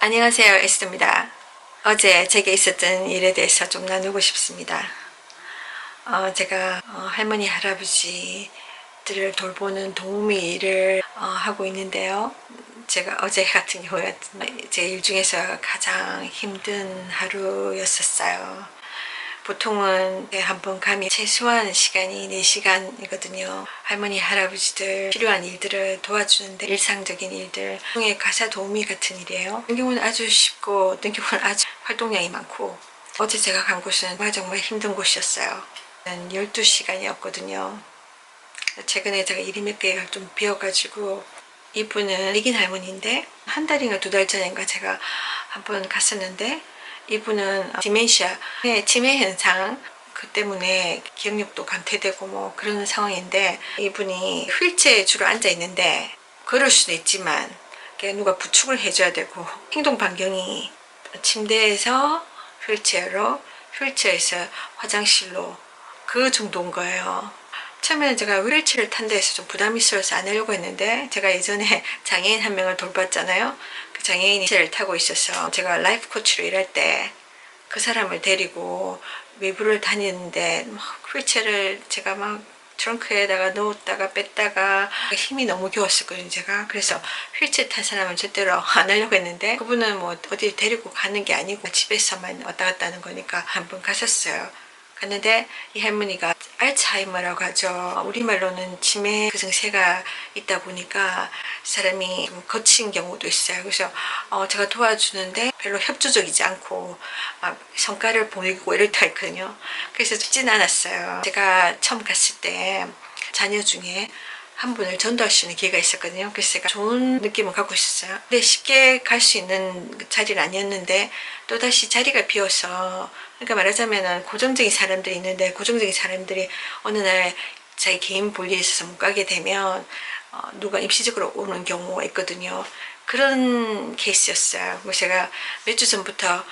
안녕하세요, 에스더입니다. 어제 제게 있었던 일에 대해서 좀 나누고 싶습니다. 제가 할머니, 할아버지들을 돌보는 도우미 일을 하고 있는데요. 제가 어제 같은 경우에 제 일 중에서 가장 힘든 하루였었어요. 보통은 한번 가면 최소한 시간이 4시간이거든요. 할머니, 할아버지들 필요한 일들을 도와주는데 일상적인 일들 중에 가사 도우미 같은 일이에요. 어떤 경우는 아주 쉽고 어떤 경우는 아주 활동량이 많고 어제 제가 간 곳은 정말 힘든 곳이었어요. 12시간이었거든요. 최근에 제가 일이 몇 개가 좀 비어가지고 이분은 이긴 할머니인데 한 달인가 2달 전인가 제가 한번 갔었는데 이분은 디멘시아, 치매 현상 그 때문에 기억력도 감퇴되고 뭐 그런 상황인데 이분이 휠체어에 주로 앉아 있는데 걸을 수도 있지만 누가 부축을 해줘야 되고 행동 반경이 침대에서 휠체어로 휠체어에서 화장실로 그 정도인 거예요. 처음에는 제가 휠체어를 탄 데에서 좀 부담이 있어서 안 하려고 했는데 제가 예전에 장애인 한 명을 돌봤잖아요. 그 장애인이 휠체어를 타고 있어서 제가 라이프 코치로 일할 때 그 사람을 데리고 외부를 다니는데 휠체어를 제가 막 트렁크에다가 넣었다가 뺐다가 힘이 너무 겨웠었거든요, 제가. 그래서 휠체어 탄 사람은 절대로 안 하려고 했는데 그분은 뭐 어디 데리고 가는 게 아니고 집에서만 왔다 갔다 하는 거니까 한번 갔었어요. 갔는데 이 할머니가 알츠하이머라고 하죠. 우리말로는 치매 그 증세가 있다 보니까 사람이 좀 거친 경우도 있어요. 그래서 제가 도와주는데 별로 협조적이지 않고 막 성과를 보이고 이럴 때가 있거든요. 그래서 쉽진 않았어요. 제가 처음 갔을 때 자녀 중에 한 분을 전도할 수 있는 기회가 있었거든요. 그래서 제가 좋은 느낌을 갖고 있었어요. 근데 쉽게 갈 수 있는 자리는 아니었는데 또다시 자리가 비어서, 그러니까 말하자면 고정적인 사람들이 있는데 고정적인 사람들이 어느 날 자기 개인 볼일에 있어서 못 가게 되면 누가 임시적으로 오는 경우가 있거든요. 그런 케이스였어요. 제가 몇 주 전부터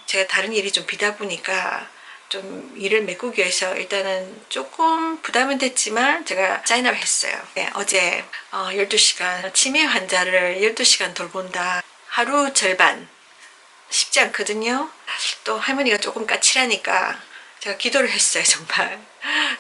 제가 다른 일이 좀 비다 보니까 좀 일을 메꾸기 위해서 일단은 조금 부담은 됐지만 제가 사인업을 했어요. 네, 어제 12시간 치매 환자를 12시간 돌본다. 하루 절반 쉽지 않거든요. 또 할머니가 조금 까칠하니까 제가 기도를 했어요. 정말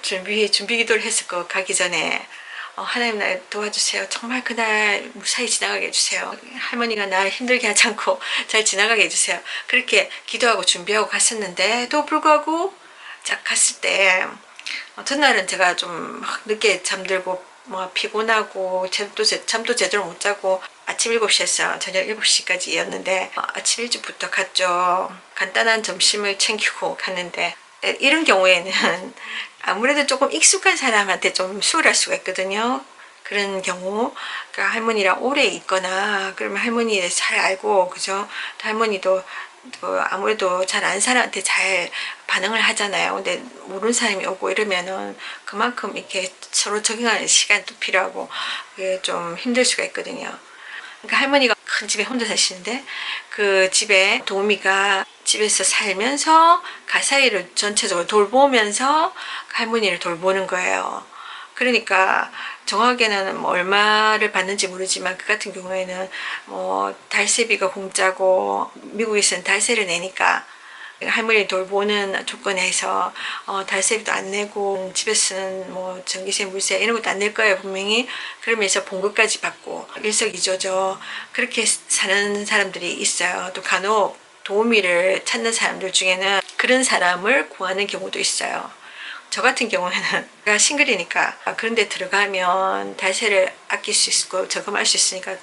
준비 기도를 했을 거 가기 전에 하나님 날 도와주세요. 정말 그날 무사히 지나가게 해주세요. 할머니가 날 힘들게 하지 않고 잘 지나가게 해주세요. 그렇게 기도하고 준비하고 갔었는데도 불구하고 딱 갔을 때 전날은 제가 좀 늦게 잠들고 뭐 피곤하고 잠도 제대로 못 자고 아침 7시에서 저녁 7시까지였는데 아침 일찍부터 갔죠. 간단한 점심을 챙기고 갔는데 이런 경우에는 아무래도 조금 익숙한 사람한테 좀 수월할 수가 있거든요. 그런 경우, 그러니까 할머니랑 오래 있거나 그러면 할머니를 잘 알고, 그죠? 할머니도 아무래도 잘 아는 사람한테 잘 반응을 하잖아요. 근데 모르는 사람이 오고 이러면은 그만큼 이렇게 서로 적응하는 시간도 필요하고 그게 좀 힘들 수가 있거든요. 그러니까 할머니가 큰 집에 혼자 사시는데 그 집에 도우미가 집에서 살면서 가사일을 전체적으로 돌보면서 할머니를 돌보는 거예요. 그러니까 정확하게는 뭐 얼마를 받는지 모르지만 그 같은 경우에는 뭐 달세비가 공짜고 미국에서는 달세를 내니까 할머니 돌보는 조건에서 달세비도 안 내고 집에서는 뭐 전기세, 물세 이런 것도 안 낼 거예요 분명히. 그러면서 봉급까지 받고 일석이조죠. 그렇게 사는 사람들이 있어요. 또 간혹 도우미를 찾는 사람들 중에는 그런 사람을 구하는 경우도 있어요. 저 같은 경우에는 제가 싱글이니까 그런 데 들어가면 달세를 아낄 수 있고 저금할 수 있으니까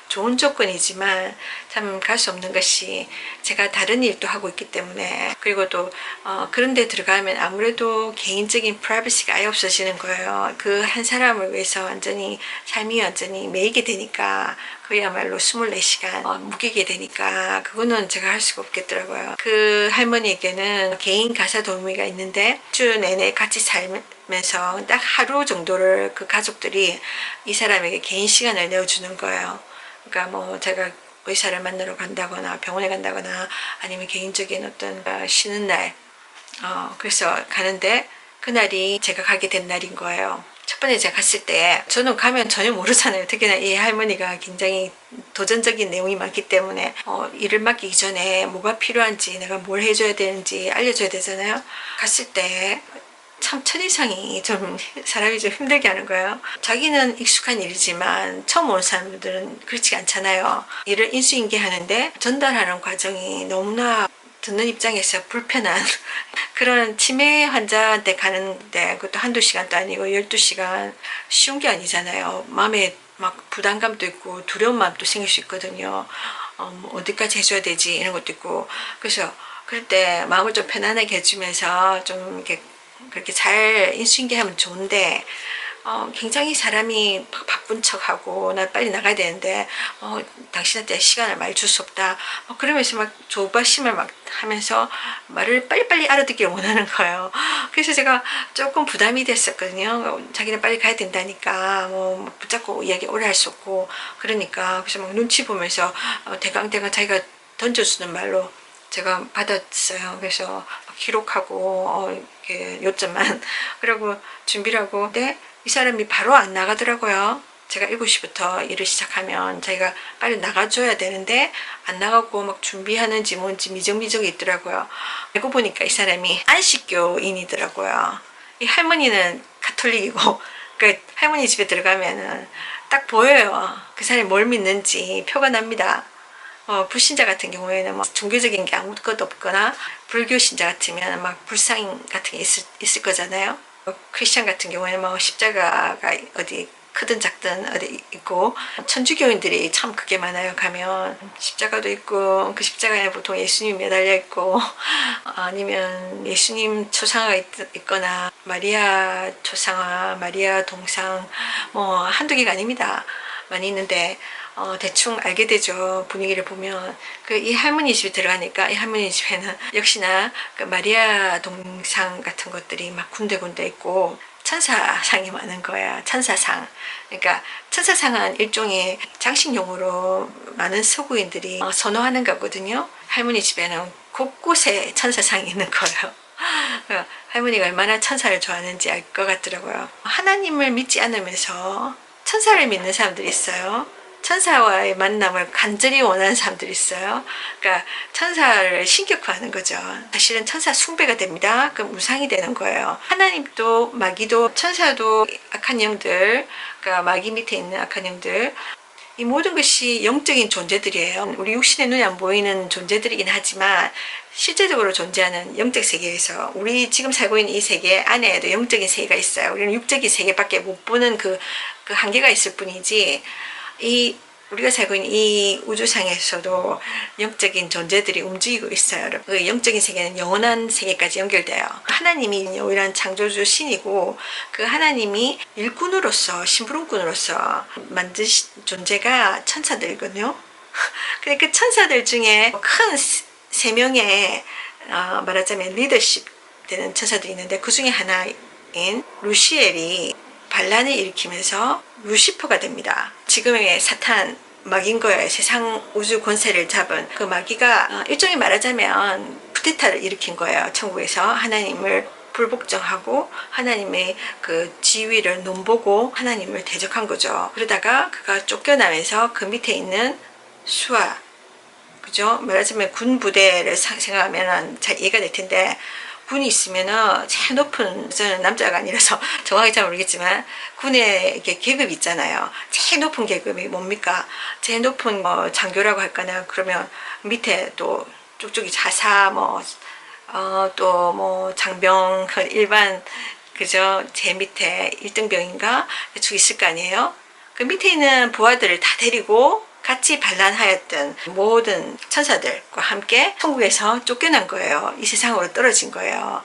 좋은 조건이지만 참 갈 수 없는 것이 제가 다른 일도 하고 있기 때문에, 그리고 또 그런 데 들어가면 아무래도 개인적인 프라이버시가 아예 없어지는 거예요. 그 한 사람을 위해서 완전히 삶이 완전히 매이게 되니까 그야말로 24시간 묶이게 되니까 그거는 제가 할 수가 없겠더라고요. 그 할머니에게는 개인 가사 도우미가 있는데 주 내내 같이 살면서 딱 하루 정도를 그 가족들이 이 사람에게 개인 시간을 내어주는 거예요. 그러니까 뭐 제가 의사를 만나러 간다거나 병원에 간다거나 아니면 개인적인 어떤 쉬는 날 그래서 가는데 그날이 제가 가게 된 날인 거예요. 첫 번째 제가 갔을 때 저는 가면 전혀 모르잖아요. 특히나 이 할머니가 굉장히 도전적인 내용이 많기 때문에 일을 맡기기 전에 뭐가 필요한지 내가 뭘 해줘야 되는지 알려줘야 되잖아요. 갔을 때 참 첫인상이 좀 사람이 좀 힘들게 하는 거예요. 자기는 익숙한 일이지만 처음 온 사람들은 그렇지 않잖아요. 일을 인수인계하는데 전달하는 과정이 너무나 듣는 입장에서 불편한 그런 치매 환자한테 가는데 그것도 한두 시간도 아니고 12시간 쉬운 게 아니잖아요. 마음에 막 부담감도 있고 두려운 마음도 생길 수 있거든요. 어디까지 해줘야 되지 이런 것도 있고. 그래서 그럴 때 마음을 좀 편안하게 해주면서 좀 이렇게 그렇게 잘 인수인계하면 좋은데 굉장히 사람이 바쁜 척하고 나 빨리 나가야 되는데 당신한테 시간을 많이 줄 수 없다 그러면서 막 조바심을 막 하면서 말을 빨리빨리 알아듣기를 원하는 거예요. 그래서 제가 조금 부담이 됐었거든요. 자기는 빨리 가야 된다니까 뭐 붙잡고 이야기 오래 할 수 없고 그러니까. 그래서 막 눈치 보면서 대강대강 자기가 던져주는 말로 제가 받았어요. 그래서 기록하고 이렇게 요점만 그러고 준비를 하고 근데 이 사람이 바로 안 나가더라고요. 제가 7시부터 일을 시작하면 자기가 빨리 나가줘야 되는데 안 나가고 막 준비하는지 뭔지 미적미적이 있더라고요. 알고 보니까 이 사람이 안식교인이더라고요. 이 할머니는 가톨릭이고 그 할머니 집에 들어가면은 딱 보여요. 그 사람이 뭘 믿는지 표가 납니다. 불신자 같은 경우에는 막 종교적인 게 아무것도 없거나 불교 신자 같으면 막 불상 같은 게 있을 거잖아요. 크리스천 같은 경우에는 뭐 십자가가 어디 크든 작든 어디 있고 천주교인들이 참 그게 많아요. 가면 십자가도 있고 그 십자가에 보통 예수님이 매달려 있고 아니면 예수님 초상화가 있거나 마리아 초상화, 마리아 동상 뭐 한두 개가 아닙니다. 많이 있는데 대충 알게 되죠. 분위기를 보면 이 할머니 집에 들어가니까 이 할머니 집에는 역시나 그 마리아 동상 같은 것들이 막 군데군데 있고 천사상이 많은 거야. 천사상. 그러니까 천사상은 일종의 장식용으로 많은 서구인들이 선호하는 거거든요. 할머니 집에는 곳곳에 천사상이 있는 거예요. 할머니가 얼마나 천사를 좋아하는지 알 것 같더라고요. 하나님을 믿지 않으면서 천사를 믿는 사람들이 있어요. 천사와의 만남을 간절히 원하는 사람들이 있어요. 그러니까 천사를 신격화하는 거죠. 사실은 천사 숭배가 됩니다. 그럼 우상이 되는 거예요. 하나님도 마귀도 천사도 악한 영들, 그러니까 마귀 밑에 있는 악한 영들, 이 모든 것이 영적인 존재들이에요. 우리 육신의 눈에 안 보이는 존재들이긴 하지만 실제적으로 존재하는 영적 세계에서 우리 지금 살고 있는 이 세계 안에도 영적인 세계가 있어요. 우리는 육적인 세계밖에 못 보는 그 한계가 있을 뿐이지 우리가 살고 있는 이 우주상에서도 영적인 존재들이 움직이고 있어요. 그 영적인 세계는 영원한 세계까지 연결돼요. 하나님이 유일한 창조주 신이고 그 하나님이 일꾼으로서 심부름꾼으로서 만드신 존재가 천사들이거든요. 근데 그 천사들 중에 큰 3명의 말하자면 리더십 되는 천사들이 있는데 그 중에 하나인 루시엘이 반란을 일으키면서 루시퍼가 됩니다. 지금의 사탄 마귀인 거예요. 세상 우주 권세를 잡은 그 마귀가 일종의 말하자면 쿠데타를 일으킨 거예요. 천국에서 하나님을 불복종하고 하나님의 그 지위를 논보고 하나님을 대적한 거죠. 그러다가 그가 쫓겨나면서 그 밑에 있는 수하, 그죠? 말하자면 군 부대를 생각하면 잘 이해가 될 텐데 군이 있으면은 제일 높은, 저는 남자가 아니라서 정확히 잘 모르겠지만 군에 이렇게 계급이 있잖아요. 제일 높은 계급이 뭡니까? 제일 높은 장교라고 할까나. 그러면 밑에 또 쭉쭉이 자사 또 뭐 장병 일반 그죠? 제 밑에 1등병인가 쭉 있을 거 아니에요. 그 밑에 있는 부하들을 다 데리고 같이 반란하였던 모든 천사들과 함께 천국에서 쫓겨난 거예요. 이 세상으로 떨어진 거예요.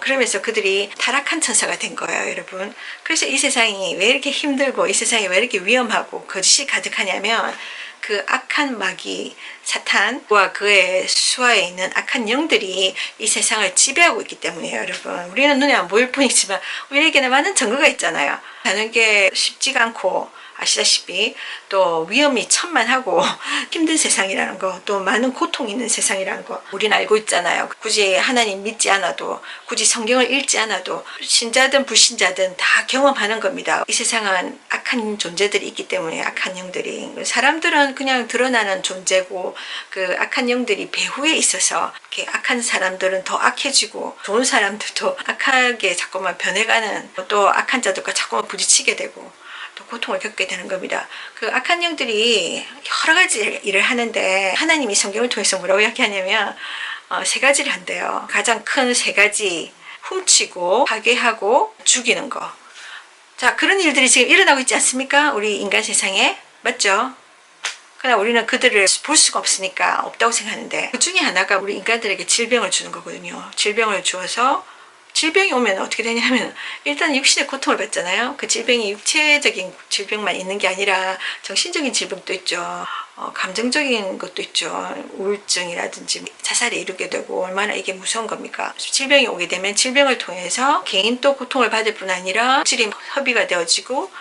그러면서 그들이 타락한 천사가 된 거예요, 여러분. 그래서 이 세상이 왜 이렇게 힘들고 이 세상이 왜 이렇게 위험하고 거짓이 가득하냐면 그 악한 마귀 사탄과 그의 수하에 있는 악한 영들이 이 세상을 지배하고 있기 때문이에요, 여러분. 우리는 눈에 안 보일 뿐이지만 우리에게는 많은 증거가 있잖아요. 사는 게 쉽지가 않고 아시다시피 또 위험이 천만하고 힘든 세상이라는 거, 또 많은 고통이 있는 세상이라는 거 우리는 알고 있잖아요. 굳이 하나님 믿지 않아도, 굳이 성경을 읽지 않아도 신자든 불신자든 다 경험하는 겁니다. 이 세상은 악한 존재들이 있기 때문에, 악한 영들이, 사람들은 그냥 드러나는 존재고 그 악한 영들이 배후에 있어서 이렇게 악한 사람들은 더 악해지고 좋은 사람들도 악하게 자꾸만 변해가는, 또 악한 자들과 자꾸만 부딪히게 되고 또 고통을 겪게 되는 겁니다. 그 악한 영들이 여러 가지 일을 하는데 하나님이 성경을 통해서 뭐라고 이야기하냐면 세 가지를 한대요. 가장 큰 세 가지: 훔치고 파괴하고 죽이는 거. 자, 그런 일들이 지금 일어나고 있지 않습니까? 우리 인간 세상에. 맞죠? 그러나 우리는 그들을 볼 수가 없으니까 없다고 생각하는데, 그 중에 하나가 우리 인간들에게 질병을 주는 거거든요. 질병을 주어서, 질병이 오면 어떻게 되냐면 일단 육신의 고통을 받잖아요. 그 질병이 육체적인 질병만 있는 게 아니라 정신적인 질병도 있죠. 감정적인 것도 있죠. 우울증이라든지 자살에 이르게 되고, 얼마나 이게 무서운 겁니까? 질병이 오게 되면 질병을 통해서 개인도 고통을 받을 뿐 아니라 질이 허비가 되어지고,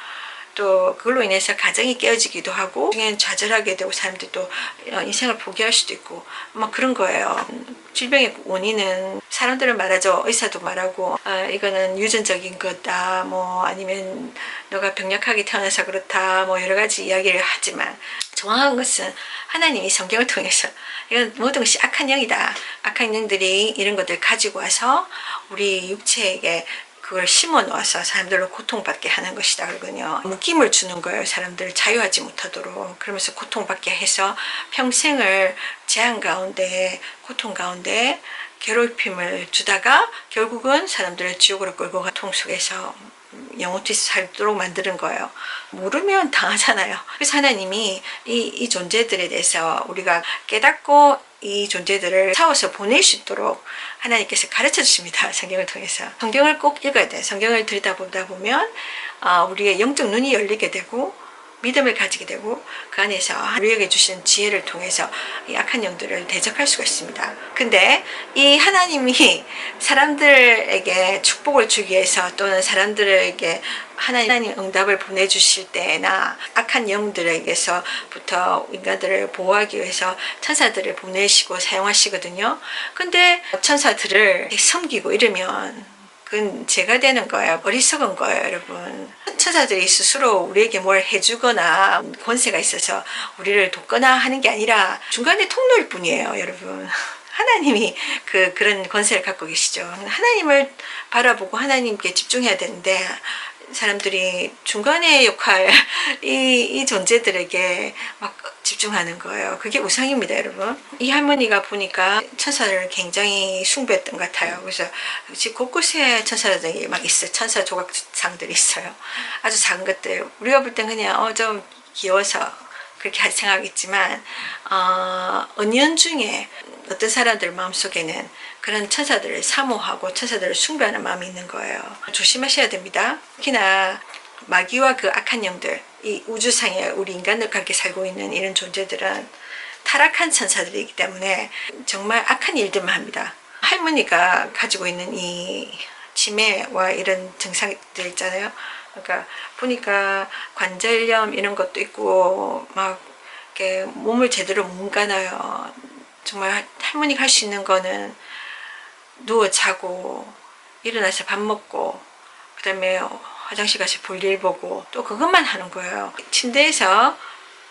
또 그걸로 인해서 가정이 깨어지기도 하고, 중에는 좌절하게 되고 사람들이 또 인생을 포기할 수도 있고 막 그런 거예요. 질병의 원인은 사람들은 말하죠. 의사도 말하고 이거는 유전적인 거다, 뭐 아니면 너가 병약하게 태어나서 그렇다, 뭐 여러 가지 이야기를 하지만 정확한 것은 하나님이 성경을 통해서 이건 모든 것이 악한 영이다, 악한 영들이 이런 것들 가지고 와서 우리 육체에게 그걸 심어 놓아서 사람들로 고통받게 하는 것이다 그러거든요. 묶임을 주는 거예요. 사람들을 자유하지 못하도록. 그러면서 고통받게 해서 평생을 재앙 가운데, 고통 가운데 괴롭힘을 주다가 결국은 사람들을 지옥으로 끌고 가 고통 속에서 영원히 살도록 만드는 거예요. 모르면 당하잖아요. 그래서 하나님이 이 존재들에 대해서 우리가 깨닫고 이 존재들을 싸워서 보낼 수 있도록 하나님께서 가르쳐 주십니다. 성경을 통해서. 성경을 꼭 읽어야 돼요. 성경을 들여다보다 보면 우리의 영적 눈이 열리게 되고 믿음을 가지게 되고, 그 안에서 우리에게 주신 지혜를 통해서 이 악한 영들을 대적할 수가 있습니다. 근데 이 하나님이 사람들에게 축복을 주기 위해서, 또는 사람들에게 하나님 응답을 보내주실 때나 악한 영들에게서부터 인간들을 보호하기 위해서 천사들을 보내시고 사용하시거든요. 근데 천사들을 섬기고 이러면 그건 죄가 되는 거예요. 어리석은 거예요, 여러분. 천사들이 스스로 우리에게 뭘 해주거나 권세가 있어서 우리를 돕거나 하는 게 아니라 중간에 통로일 뿐이에요, 여러분. 하나님이 그런 권세를 갖고 계시죠. 하나님을 바라보고 하나님께 집중해야 되는데 사람들이 중간의 역할, 이 존재들에게 막 집중하는 거예요. 그게 우상입니다, 여러분. 이 할머니가 보니까 천사를 굉장히 숭배했던 것 같아요. 그래서 집 곳곳에 천사들이 막 있어요. 천사 조각상들이 있어요. 아주 작은 것들. 우리가 볼 땐 그냥 좀 귀여워서 그렇게 생각하겠지만 은연중에 어떤 사람들 마음속에는 그런 천사들을 사모하고 천사들을 숭배하는 마음이 있는 거예요. 조심하셔야 됩니다. 특히나 마귀와 그 악한 영들, 이 우주상에 우리 인간들과 함께 살고 있는 이런 존재들은 타락한 천사들이기 때문에 정말 악한 일들만 합니다. 할머니가 가지고 있는 이 치매와 이런 증상들 있잖아요. 그러니까 보니까 관절염 이런 것도 있고 막 이렇게 몸을 제대로 못 가나요. 정말 할머니가 할 수 있는 거는 누워 자고 일어나서 밥 먹고 그 다음에 화장실 가서 볼일 보고 또 그것만 하는 거예요. 침대에서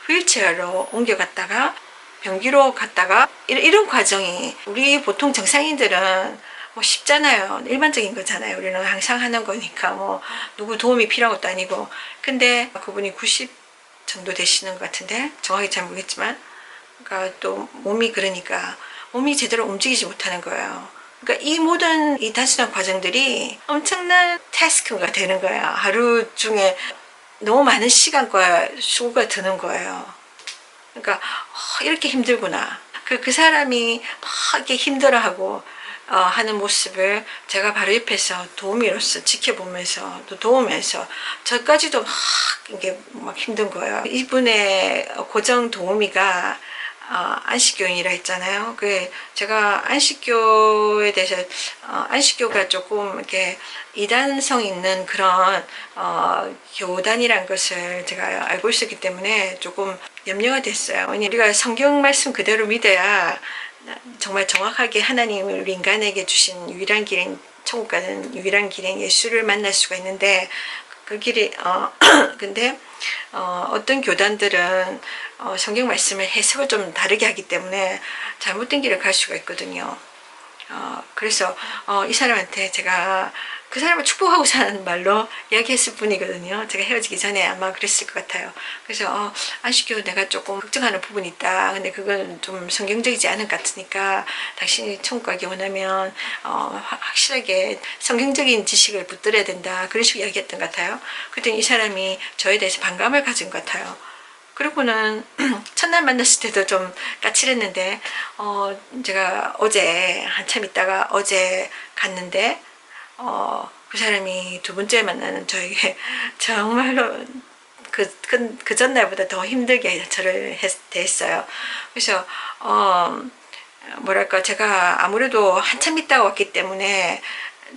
휠체어로 옮겨갔다가 변기로 갔다가 이런 과정이 우리 보통 정상인들은 뭐 쉽잖아요. 일반적인 거잖아요. 우리는 항상 하는 거니까 뭐 누구 도움이 필요한 것도 아니고. 근데 그분이 90 정도 되시는 것 같은데 정확히 잘 모르겠지만, 그러니까 또 몸이 그러니까 몸이 제대로 움직이지 못하는 거예요. 그러니까 이 모든 이 단순한 과정들이 엄청난 태스크가 되는 거예요. 하루 중에 너무 많은 시간과 수고가 드는 거예요. 그러니까 이렇게 힘들구나. 그 사람이 막 이렇게 힘들어하고 하는 모습을 제가 바로 옆에서 도우미로서 지켜보면서 또 도우면서 저까지도 막 이게 막 힘든 거예요. 이분의 고정 도우미가 안식교인이라 했잖아요. 그 제가 안식교에 대해서 안식교가 조금 이렇게 이단성 있는 그런 교단이란 것을 제가 알고 있었기 때문에 조금 염려가 됐어요. 왜냐면 우리가 성경 말씀 그대로 믿어야 정말 정확하게 하나님을 우리 인간에게 주신 유일한 길인 천국 가는 유일한 길인 예수를 만날 수가 있는데 그 길이 근데 어떤 교단들은 성경 말씀을 해석을 좀 다르게 하기 때문에 잘못된 길을 갈 수가 있거든요. 그래서 이 사람한테 제가 그 사람을 축복하고자 하는 말로 이야기했을 뿐이거든요. 제가 헤어지기 전에 아마 그랬을 것 같아요. 그래서 안식교 내가 조금 걱정하는 부분이 있다. 근데 그건 좀 성경적이지 않은 것 같으니까 당신이 천국 가기 원하면 확실하게 성경적인 지식을 붙들어야 된다. 그런 식으로 이야기했던 것 같아요. 그랬더니 이 사람이 저에 대해서 반감을 가진 것 같아요. 그리고는 첫날 만났을 때도 좀 까칠했는데 제가 어제 한참 있다가 어제 갔는데 그 사람이 두 번째 만나는 저에게 정말로 그 전날보다 더 힘들게 저를 대했어요. 그래서 뭐랄까 제가 아무래도 한참 있다가 왔기 때문에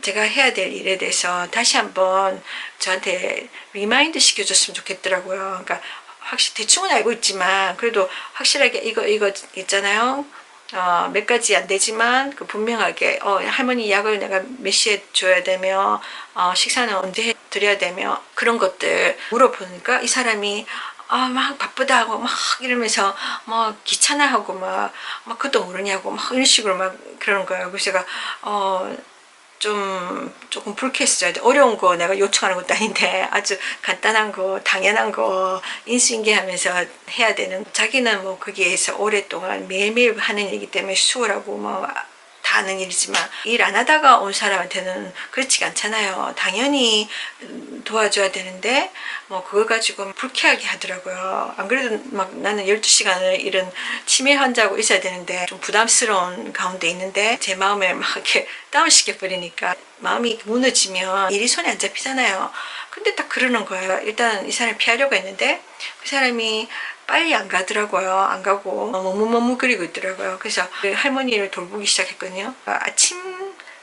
제가 해야 될 일에 대해서 다시 한번 저한테 리마인드 시켜줬으면 좋겠더라고요. 그러니까 확실히 대충은 알고 있지만 그래도 확실하게 이거 있잖아요. 몇 가지 안 되지만 그 분명하게 할머니 약을 내가 몇 시에 줘야 되며 식사는 언제 드려야 되며 그런 것들 물어보니까 이 사람이 막 바쁘다 하고 막 이러면서 막 귀찮아하고 막 그것도 모르냐고 막 이런 식으로 막 그러는 거예요. 그래서 제가 조금 불쾌했어요. 어려운 거 내가 요청하는 것도 아닌데 아주 간단한 거 당연한 거 인수인계하면서 해야 되는 자기는 뭐 거기에서 오랫동안 매일매일 하는 일이기 때문에 수월하고 뭐 다 하는 일이지만 일 안 하다가 온 사람한테는 그렇지가 않잖아요. 당연히 도와줘야 되는데 뭐 그걸 가지고 불쾌하게 하더라고요. 안 그래도 막 나는 12시간을 이런 치매 환자하고 있어야 되는데 좀 부담스러운 가운데 있는데 제 마음을 막 이렇게 다운시켜 버리니까 마음이 무너지면 일이 손에 안 잡히잖아요. 근데 딱 그러는 거예요. 일단 이 사람을 피하려고 했는데 그 사람이 빨리 안 가더라고요. 안 가고 머뭇머뭇거리고 있더라고요. 그래서 그 할머니를 돌보기 시작했거든요. 아침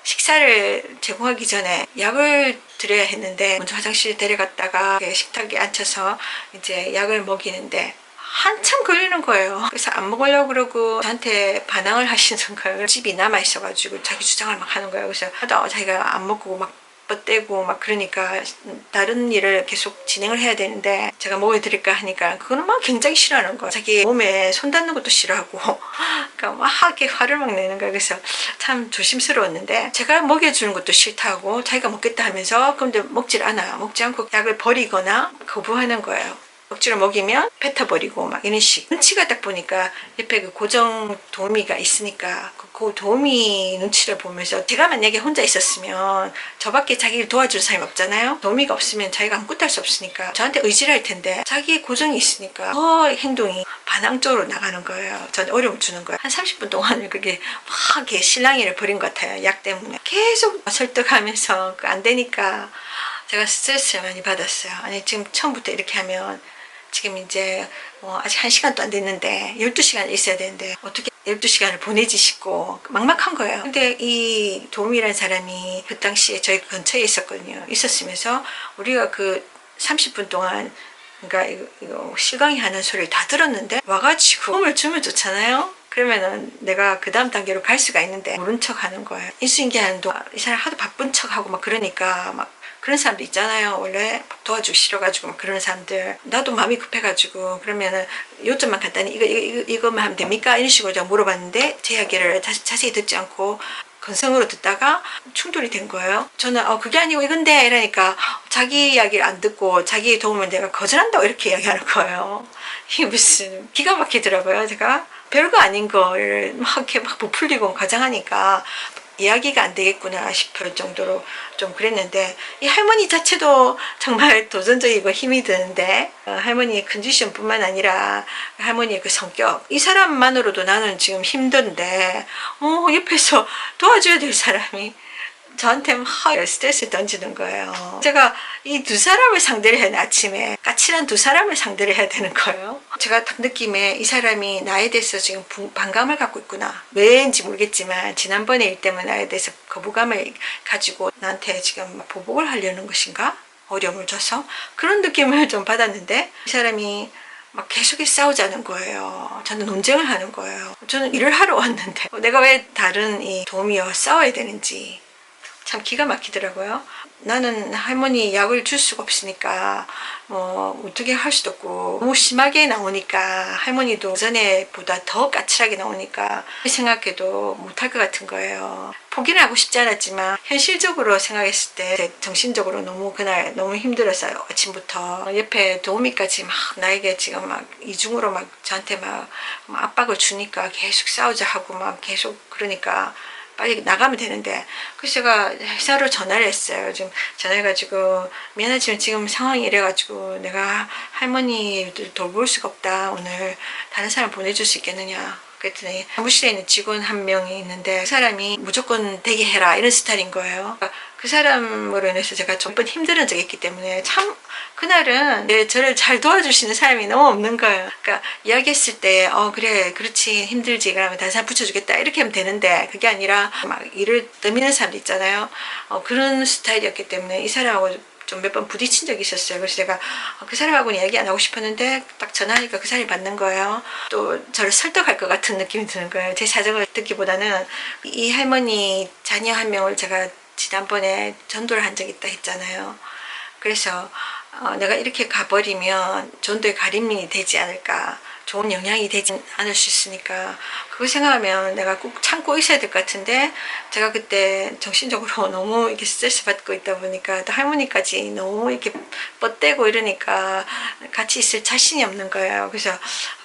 식사를 제공하기 전에 약을 드려야 했는데 먼저 화장실에 데려갔다가 식탁에 앉혀서 이제 약을 먹이는데 한참 걸리는 거예요. 그래서 안 먹으려고 그러고 저한테 반항을 하시는 거예요. 집이 남아 있어가지고 자기 주장을 막 하는 거예요. 그래서 하다 자기가 안 먹고 막 뻗대고 막 그러니까 다른 일을 계속 진행을 해야 되는데 제가 먹여드릴까 하니까 그거는 막 굉장히 싫어하는 거예요. 자기 몸에 손 닿는 것도 싫어하고 그러니까 막 이렇게 화를 막 내는 거예요. 그래서 참 조심스러웠는데 제가 먹여주는 것도 싫다고 자기가 먹겠다 하면서 근데 먹질 않아요. 먹지 않고 약을 버리거나 거부하는 거예요. 억지로 먹이면 뱉어버리고 막 이런 식. 눈치가 딱 보니까 옆에 그 고정 도우미가 있으니까 그 도우미 눈치를 보면서 제가 만약에 혼자 있었으면 저밖에 자기를 도와줄 사람이 없잖아요. 도우미가 없으면 자기가 아무것도 할 수 없으니까 저한테 의지를 할 텐데 자기의 고정이 있으니까 행동이 반항적으로 나가는 거예요. 저한테 어려움을 주는 거예요. 한 30분 동안을 그게 막 이렇게 실랑이를 벌인 것 같아요. 약 때문에. 계속 설득하면서 안 되니까 제가 스트레스를 많이 받았어요. 아니 지금 처음부터 이렇게 하면 지금 이제 아직 1시간도 안 됐는데 12시간 있어야 되는데 어떻게 12시간을 보내지 싶고 막막한 거예요. 근데 이 도움이라는 사람이 그 당시에 저희 근처에 있었거든요. 있었으면서 우리가 그 30분 동안 그러니까 이거 실강이 하는 소리를 다 들었는데 와가지고 도움을 주면 좋잖아요. 그러면은 내가 그 다음 단계로 갈 수가 있는데 모른 척 하는 거예요. 인수인계하는 동안 이 사람 하도 바쁜 척 하고 막 그러니까 막 그런 사람도 있잖아요. 원래 도와주기 싫어가지고 막 그런 사람들. 나도 마음이 급해가지고 그러면은 요점만 간단히 이거만 하면 됩니까? 이런 식으로 제가 물어봤는데 제 이야기를 자세히 듣지 않고 건성으로 듣다가 충돌이 된 거예요. 저는 그게 아니고 이건데 이러니까 자기 이야기를 안 듣고 자기의 도움을 내가 거절한다고 이렇게 이야기하는 거예요. 이게 무슨 기가 막히더라고요. 제가 별거 아닌 거를 막 이렇게 막 부풀리고 과장하니까 이야기가 안 되겠구나 싶을 정도로 좀 그랬는데 이 할머니 자체도 정말 도전적이고 힘이 드는데 할머니의 컨디션 뿐만 아니라 할머니의 그 성격 이 사람만으로도 나는 지금 힘든데 옆에서 도와줘야 될 사람이 저한테 막 스트레스를 던지는 거예요. 제가 이 두 사람을 상대를 해야 하는 아침에 까칠한 두 사람을 상대를 해야 되는 거예요. 제가 딱 느낌에 이 사람이 나에 대해서 지금 반감을 갖고 있구나. 왜인지 모르겠지만 지난번에 일 때문에 나에 대해서 거부감을 가지고 나한테 지금 보복을 하려는 것인가? 어려움을 줘서 그런 느낌을 좀 받았는데 이 사람이 막 계속해서 싸우자는 거예요. 저는 논쟁을 하는 거예요. 저는 일을 하러 왔는데 내가 왜 다른 이 도우미와 싸워야 되는지 참 기가 막히더라고요. 나는 할머니 약을 줄 수가 없으니까 뭐 어떻게 할 수도 없고 너무 심하게 나오니까 할머니도 전에보다 더 까칠하게 나오니까 생각해도 못할 것 같은 거예요. 포기는 하고 싶지 않았지만 현실적으로 생각했을 때 정신적으로 너무 그날 너무 힘들었어요. 아침부터 옆에 도우미까지 막 나에게 지금 막 이중으로 막 저한테 막 압박을 주니까 계속 싸우자 하고 막 계속 그러니까 빨리 나가면 되는데 그래서 제가 회사로 전화를 했어요. 지금 전화해가지고 미안하지만 지금 상황이 이래가지고 내가 할머니를 돌볼 수가 없다. 오늘 다른 사람 보내줄 수 있겠느냐. 그랬더니 사무실에 있는 직원 한 명이 있는데 그 사람이 무조건 되게 해라 이런 스타일인 거예요. 그 사람으로 인해서 제가 좀 힘들은 적이 있기 때문에 참 그날은 저를 잘 도와줄 수 있는 사람이 너무 없는 거예요. 그러니까 이야기했을 때 그래 그렇지 힘들지 그러면 다른 사람 붙여주겠다 이렇게 하면 되는데 그게 아니라 막 일을 떠미는 사람도 있잖아요. 그런 스타일이었기 때문에 이 사람하고 좀 몇 번 부딪힌 적이 있었어요. 그래서 제가 그 사람하고는 이야기 안 하고 싶었는데 딱 전화하니까 그 사람이 받는 거예요. 또 저를 설득할 것 같은 느낌이 드는 거예요. 제 사정을 듣기보다는 이 할머니 자녀 한 명을 제가 지난번에 전도를 한 적이 있다 했잖아요. 그래서 내가 이렇게 가버리면 전도의 가림이 되지 않을까, 좋은 영향이 되지 않을 수 있으니까 그거 생각하면 내가 꼭 참고 있어야 될 것 같은데 제가 그때 정신적으로 너무 이렇게 스트레스 받고 있다 보니까 또 할머니까지 너무 이렇게 뻗대고 이러니까 같이 있을 자신이 없는 거예요. 그래서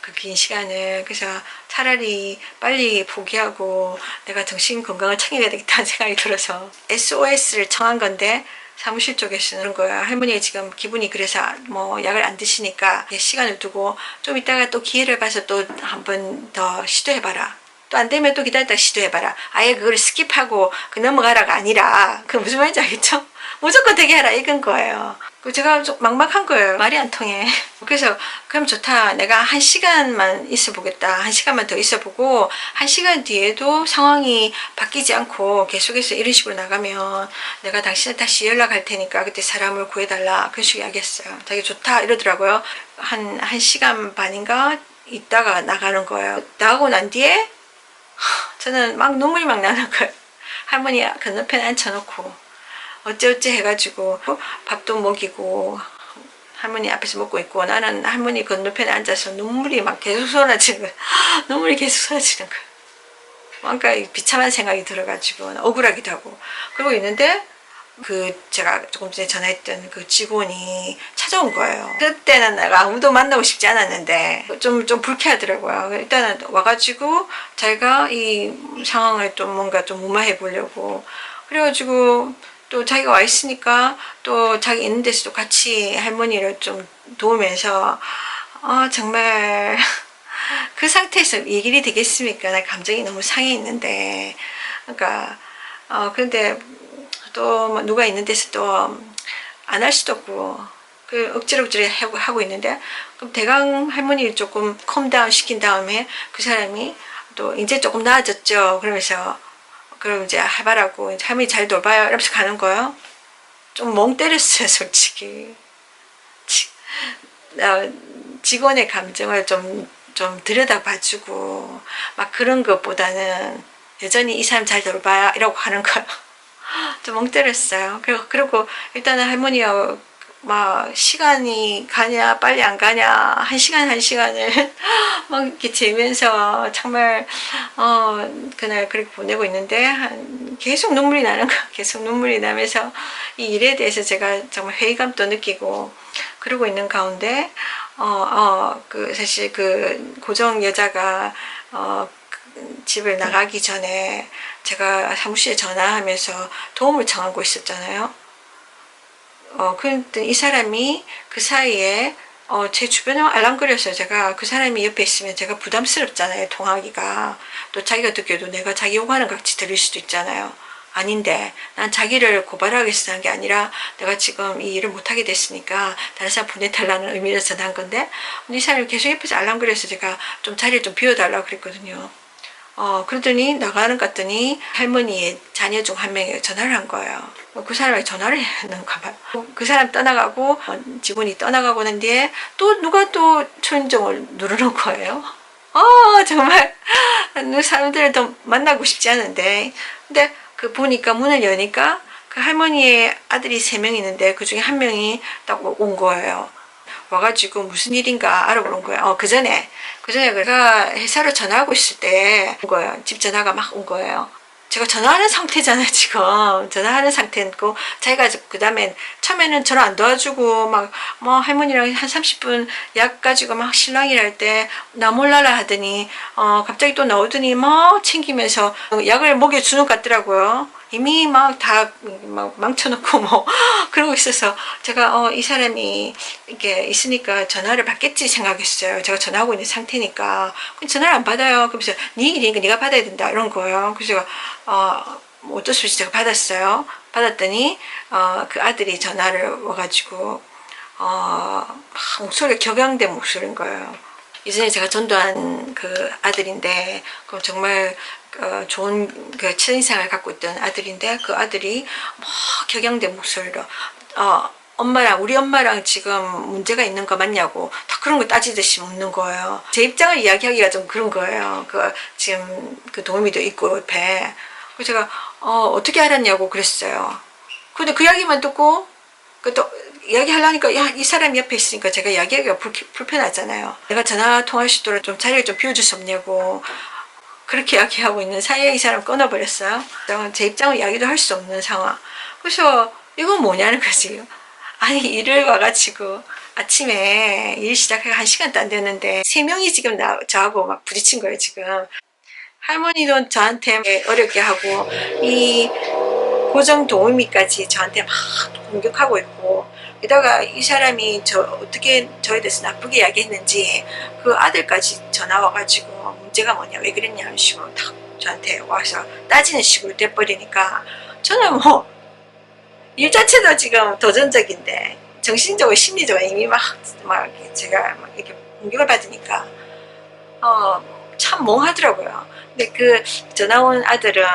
그 긴 시간을 그래서 차라리 빨리 포기하고 내가 정신 건강을 챙겨야 되겠다는 생각이 들어서 SOS를 청한 건데 사무실 쪽에서는 그런 거야. 할머니가 지금 기분이 그래서 뭐 약을 안 드시니까 시간을 두고 좀 이따가 또 기회를 봐서 또 한 번 더 시도해봐라. 또 안 되면 또 기다렸다 시도해봐라. 아예 그걸 스킵하고 그 넘어가라가 아니라 그 무슨 말인지 알겠죠? 무조건 되게 하라 이건 거예요. 제가 좀 막막한 거예요. 말이 안 통해. 그래서 그럼 좋다. 내가 1시간만 있어 보겠다. 1시간만 더 있어 보고 1시간 뒤에도 상황이 바뀌지 않고 계속해서 이런 식으로 나가면 내가 당신한테 다시 연락할 테니까 그때 사람을 구해달라. 그런 식으로 이야기했어요. 되게 좋다 이러더라고요. 한 1시간 반인가 있다가 나가는 거예요. 나가고 난 뒤에 저는 막 눈물이 막 나는 거예요. 할머니 건너편에 앉혀놓고 어째어째 해가지고 밥도 먹이고 할머니 앞에서 먹고 있고 나는 할머니 건너편에 앉아서 눈물이 막 계속 쏟아지는 거예요. 눈물이 계속 쏟아지는 거예요. 뭔가 비참한 생각이 들어가지고 억울하기도 하고 그러고 있는데 제가 조금 전에 전화했던 그 직원이 찾아온 거예요. 그때는 내가 아무도 만나고 싶지 않았는데 좀 불쾌하더라고요. 일단은 와가지고 자기가 이 상황을 좀 뭔가 좀 무마해 보려고 그래가지고 또 자기가 와 있으니까 또 자기 있는 데서도 같이 할머니를 좀 도우면서 정말 그 상태에서 이 길이 되겠습니까? 나 감정이 너무 상해 있는데 그러니까 그런데 또 누가 있는 데서 또 안 할 수도 없고 그 억지로 하고 있는데 그럼 대강 할머니를 조금 컴다운 시킨 다음에 그 사람이 또 이제 조금 나아졌죠. 그러면서 그럼 이제 해봐라고 할머니 잘 돌봐요 이러면서 가는 거예요. 좀 멍 때렸어요 솔직히. 직원의 감정을 좀 들여다봐주고 막 그런 것보다는 여전히 이 사람 잘 돌봐요 이러고 가는 거예요. 좀 멍 때렸어요. 그리고 일단은 할머니가 막 시간이 가냐 빨리 안 가냐 1시간을 막 이렇게 재면서 정말 그날 그렇게 보내고 있는데 계속 눈물이 나는 거야. 계속 눈물이 나면서 이 일에 대해서 제가 정말 회의감도 느끼고 그러고 있는 가운데 사실 그 고정 여자가 집을 나가기 전에 제가 사무실에 전화하면서 도움을 청하고 있었잖아요. 그랬더니 이 사람이 그 사이에 제 주변에 알랑거렸어요. 제가 그 사람이 옆에 있으면 제가 부담스럽잖아요. 통하기가. 또 자기가 듣기에도 내가 자기 욕하는 것 같이 들릴 수도 있잖아요. 아닌데 난 자기를 고발하기 위해서 한 게 아니라 내가 지금 이 일을 못하게 됐으니까 다른 사람 보내달라는 의미로 전화한 건데 이 사람이 계속 옆에서 알랑거려서 제가 좀 자리를 좀 비워달라고 그랬거든요. 그러더니 나가는 것 같더니 할머니의 자녀 중 한 명이 전화를 한 거예요. 그 사람이 전화를 했는가 봐요. 그 사람 떠나가고 직원이 떠나가고 난 뒤에 또 누가 또 초인종을 누르는 거예요. 정말 사람들을 더 만나고 싶지 않은데 근데 그 보니까 문을 여니까 그 할머니의 아들이 3명 있는데 그 중에 한 명이 딱 온 거예요. 와가지고 무슨 일인가 알아보는 거예요. 그 전에 제가 회사로 전화하고 있을 때 온 거예요. 집 전화가 막 온 거예요. 제가 전화하는 상태잖아요. 지금 전화하는 상태고 자기가 그 다음에 처음에는 저를 안 도와주고 막 뭐 할머니랑 한 30분 약 가지고 막 실랑이를 할 때 나 몰라라 하더니 갑자기 또 나오더니 막 챙기면서 약을 먹여주는 것 같더라고요. 이미 막 다 막 망쳐놓고 뭐 그러고 있어서 제가 이 사람이 이렇게 있으니까 전화를 받겠지 생각했어요. 제가 전화하고 있는 상태니까 전화를 안 받아요. 그러면서 네 일이니까 네가 받아야 된다 이런 거예요. 그래서 제가 뭐 어쩔 수 없이 제가 받았어요. 받았더니 그 아들이 전화를 와가지고 목소리가 격양된 목소리인 거예요. 이전에 제가 전도한 그 아들인데 정말 좋은 그 첫인상을 갖고 있던 아들인데 그 아들이 뭐 격양된 목소리로 우리 엄마랑 지금 문제가 있는 거 맞냐고 다 그런 거 따지듯이 묻는 거예요. 제 입장을 이야기하기가 좀 그런 거예요. 지금 그 도우미도 있고 옆에. 그래서 제가 어떻게 알았냐고 그랬어요. 근데 그 이야기만 듣고 또 이야기하려니까 이 사람이 옆에 있으니까 제가 이야기하기가 불편하잖아요. 내가 전화 통화할 수 있도록 좀 자리를 좀 비워줄 수 없냐고 그렇게 이야기하고 있는 사이에 이 사람 끊어버렸어요. 제 입장을 이야기도 할 수 없는 상황. 그래서 이건 뭐냐는 거지. 아니 일을 와가지고 아침에 일 시작하고 1시간도 안 됐는데 3명이 지금 저하고 막 부딪힌 거예요 지금. 할머니도 저한테 어렵게 하고 이 고정 도우미까지 저한테 막 공격하고 있고 게다가 이 사람이 어떻게 저에 대해서 나쁘게 이야기했는지 그 아들까지 전화 와가지고 문제가 뭐냐 왜 그랬냐 하는 식으로 딱 저한테 와서 따지는 식으로 돼버리니까 저는 뭐 일 자체도 지금 도전적인데 정신적으로 심리적으로 이미 막 제가 막 이렇게 공격을 받으니까 참 멍하더라고요. 근데 그 전화 온 아들은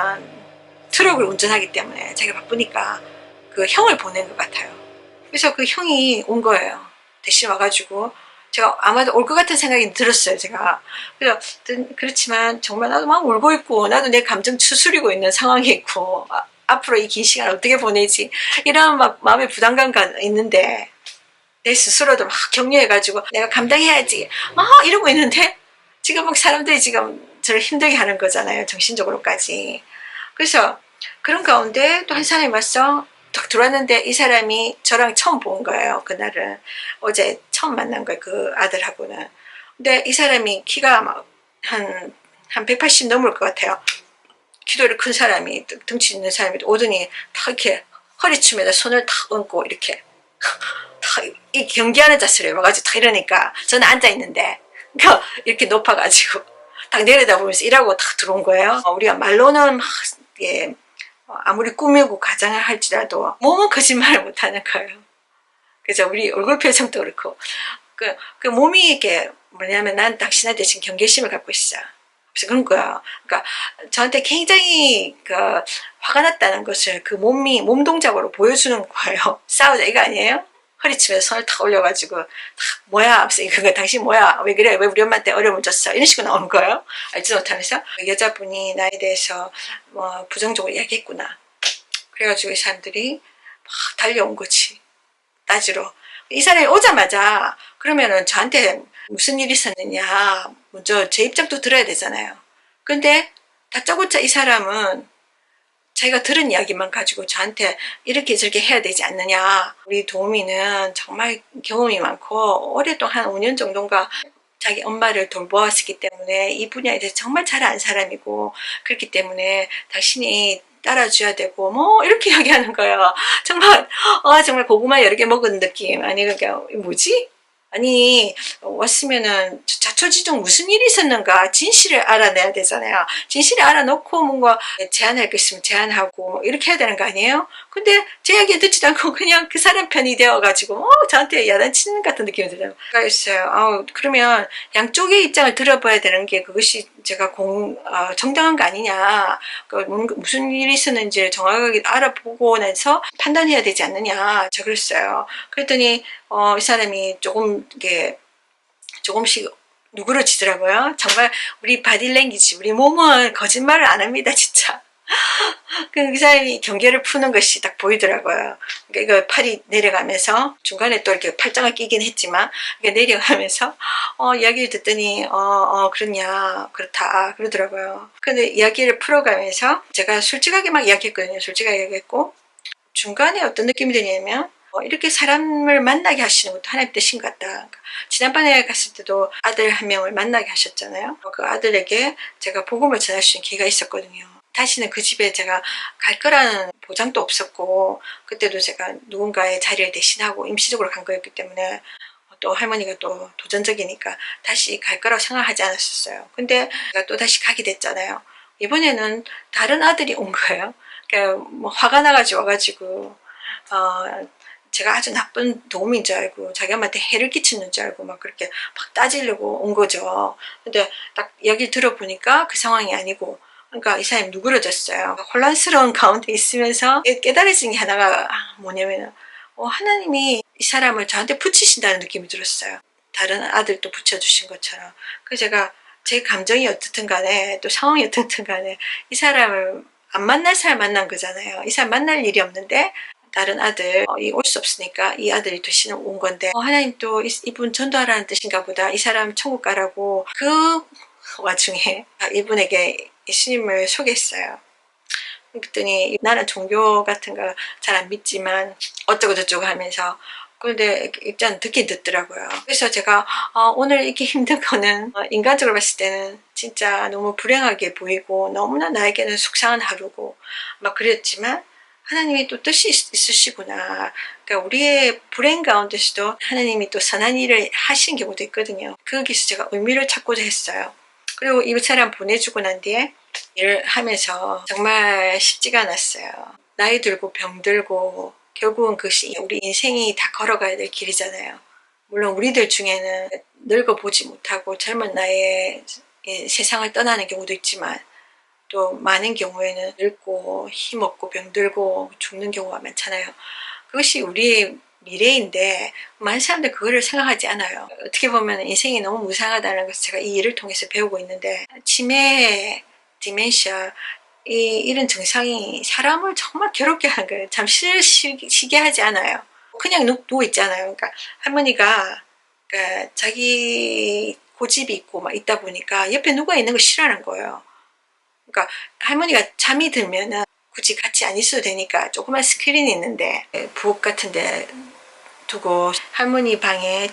트럭을 운전하기 때문에 제가 바쁘니까 그 형을 보낸 것 같아요. 그래서 그 형이 온 거예요. 대신 와가지고 제가 아마도 올 것 같은 생각이 들었어요. 제가 그래서 그렇지만 정말 나도 막 울고 있고 나도 내 감정 추스리고 있는 상황이 있고 앞으로 이 긴 시간 어떻게 보내지 이런 막 마음의 부담감가 있는데 내 스스로도 막 격려해가지고 내가 감당해야지 막 이러고 있는데 지금 막 사람들이 지금 저를 힘들게 하는 거잖아요. 정신적으로까지. 그래서 그런 가운데 또 한 사람이 왔어. 딱 들어왔는데 이 사람이 저랑 처음 본 거예요. 그날은 어제 처음 만난 거예요. 그 아들하고는. 근데 이 사람이 키가 막 한 180 넘을 것 같아요. 키도 큰 사람이 등치 있는 사람이 오더니 탁 이렇게 허리춤에다 손을 탁 얹고 이렇게 탁 이 경계하는 자세로 와가지고 탁 이러니까 저는 앉아 있는데 이렇게 높아가지고 딱 내려다보면서 일하고 탁 들어온 거예요. 우리가 말로는 막 예, 아무리 꾸미고 가장을 할지라도 몸은 거짓말을 못하는 거예요. 그래서 우리 얼굴 표정도 그렇고 그 몸이 이렇게 뭐냐면 난 당신한테 지금 경계심을 갖고 있어. 그래서 그런 거야. 그러니까 저한테 굉장히 화가 났다는 것을 그 몸 동작으로 보여주는 거예요. 싸우자 이거 아니에요? 허리춤에 손을 탁 올려가지고 뭐야? 그래서 이거 당신 뭐야? 왜 그래? 왜 우리 엄마한테 어려움을 줬어? 이런 식으로 나오는 거예요. 알지 못하면서 여자분이 나에 대해서 뭐 부정적으로 이야기했구나. 그래가지고 이 사람들이 막 달려온 거지. 따지러. 이 사람이 오자마자 그러면은 저한테 무슨 일이 있었느냐 먼저 제 입장도 들어야 되잖아요. 근데 다짜고짜 이 사람은 자기가 들은 이야기만 가지고 저한테 이렇게 저렇게 해야 되지 않느냐. 우리 도우미는 정말 경험이 많고 오랫동안 한 5년 정도인가 자기 엄마를 돌보았기 때문에 이 분야에 대해서 정말 잘 아는 사람이고 그렇기 때문에 당신이 따라줘야 되고 뭐 이렇게 이야기하는 거예요. 정말 정말 고구마 여러 개 먹은 느낌. 아니 그러니까 뭐지? 아니 왔으면은 자초지종 무슨 일이 있었는가 진실을 알아내야 되잖아요. 진실을 알아놓고 뭔가 제안할 거 있으면 제안하고 뭐 이렇게 해야 되는 거 아니에요? 근데 제 이야기 듣지도 않고 그냥 그 사람 편이 되어가지고 저한테 야단치는 같은 느낌이 들어요. 그랬어요. 그러면 양쪽의 입장을 들어봐야 되는 게 그것이 제가 정당한 거 아니냐. 무슨 일이 있었는지 정확하게 알아보고 나서 판단해야 되지 않느냐. 저 그랬어요. 그랬더니 이 사람이 조금씩 누그러지더라고요. 정말 우리 바디랭귀지, 우리 몸은 거짓말을 안 합니다, 진짜. 그 사람이 경계를 푸는 것이 딱 보이더라고요. 그러니까 이거 팔이 내려가면서 중간에 또 이렇게 팔짱을 끼긴 했지만 이게 내려가면서 이야기를 듣더니 그렇냐 그렇다 그러더라고요. 근데 이야기를 풀어가면서 제가 솔직하게 막 이야기했거든요. 솔직하게 이야기했고 중간에 어떤 느낌이 드냐면 이렇게 사람을 만나게 하시는 것도 하나님 뜻인 것 같다. 그러니까 지난번에 갔을 때도 아들 한 명을 만나게 하셨잖아요. 그 아들에게 제가 복음을 전할 수 있는 기회가 있었거든요. 다시는 그 집에 제가 갈 거라는 보장도 없었고 그때도 제가 누군가의 자리를 대신하고 임시적으로 간 거였기 때문에 또 할머니가 또 도전적이니까 다시 갈 거라고 생각하지 않았었어요. 근데 제가 또 다시 가게 됐잖아요. 이번에는 다른 아들이 온 거예요. 그러니까 뭐 화가 나가지고 와가지고 제가 아주 나쁜 도움인 줄 알고 자기 엄마한테 해를 끼치는 줄 알고 막 그렇게 막 따지려고 온 거죠. 근데 딱 이야기를 들어보니까 그 상황이 아니고 그러니까 이 사람이 누그러졌어요. 혼란스러운 가운데 있으면서 깨달아진 게 하나가 뭐냐면 하나님이 이 사람을 저한테 붙이신다는 느낌이 들었어요. 다른 아들도 붙여주신 것처럼. 그래서 제가 제 감정이 어떻든 간에 또 상황이 어떻든 간에 이 사람을 안 만날 사람 만난 거잖아요. 이 사람 만날 일이 없는데 다른 아들 올 수 없으니까 이 아들이 대신 온 건데 하나님 또 이분 전도하라는 뜻인가 보다. 이 사람 천국 가라고 그 와중에 이분에게 예수님을 소개했어요. 그랬더니 나는 종교 같은 거 잘 안 믿지만 어쩌고 저쩌고 하면서 그런데 일단 듣긴 듣더라고요. 그래서 제가 오늘 이렇게 힘든 거는 인간적으로 봤을 때는 진짜 너무 불행하게 보이고 너무나 나에게는 속상한 하루고 막 그랬지만 하나님이 또 뜻이 있으시구나. 그러니까 우리의 불행 가운데서도 하나님이 또 선한 일을 하신 경우도 있거든요. 거기서 제가 의미를 찾고자 했어요. 그리고 이 사람 보내주고 난 뒤에 일을 하면서 정말 쉽지가 않았어요. 나이 들고 병 들고 결국은 그것이 우리 인생이 다 걸어가야 될 길이잖아요. 물론 우리들 중에는 늙어보지 못하고 젊은 나이에 세상을 떠나는 경우도 있지만 또 많은 경우에는 늙고 힘없고 병들고 죽는 경우가 많잖아요. 그것이 우리의 미래인데 많은 사람들 그거를 생각하지 않아요. 어떻게 보면 인생이 너무 무상하다는 것을 제가 이 일을 통해서 배우고 있는데 치매, 디멘시아 이런 증상이 사람을 정말 괴롭게 하는 거예요. 잠시 쉬게 하지 않아요. 그냥 누워 있잖아요. 그러니까 할머니가 그러니까 자기 고집이 있고 막 있다 보니까 옆에 누가 있는 거 싫어하는 거예요. 그러니까 할머니가 잠이 들면은 굳이 같이 안 있어도 되니까 조그만 스크린이 있는데 부엌 같은데 두고 할머니 방에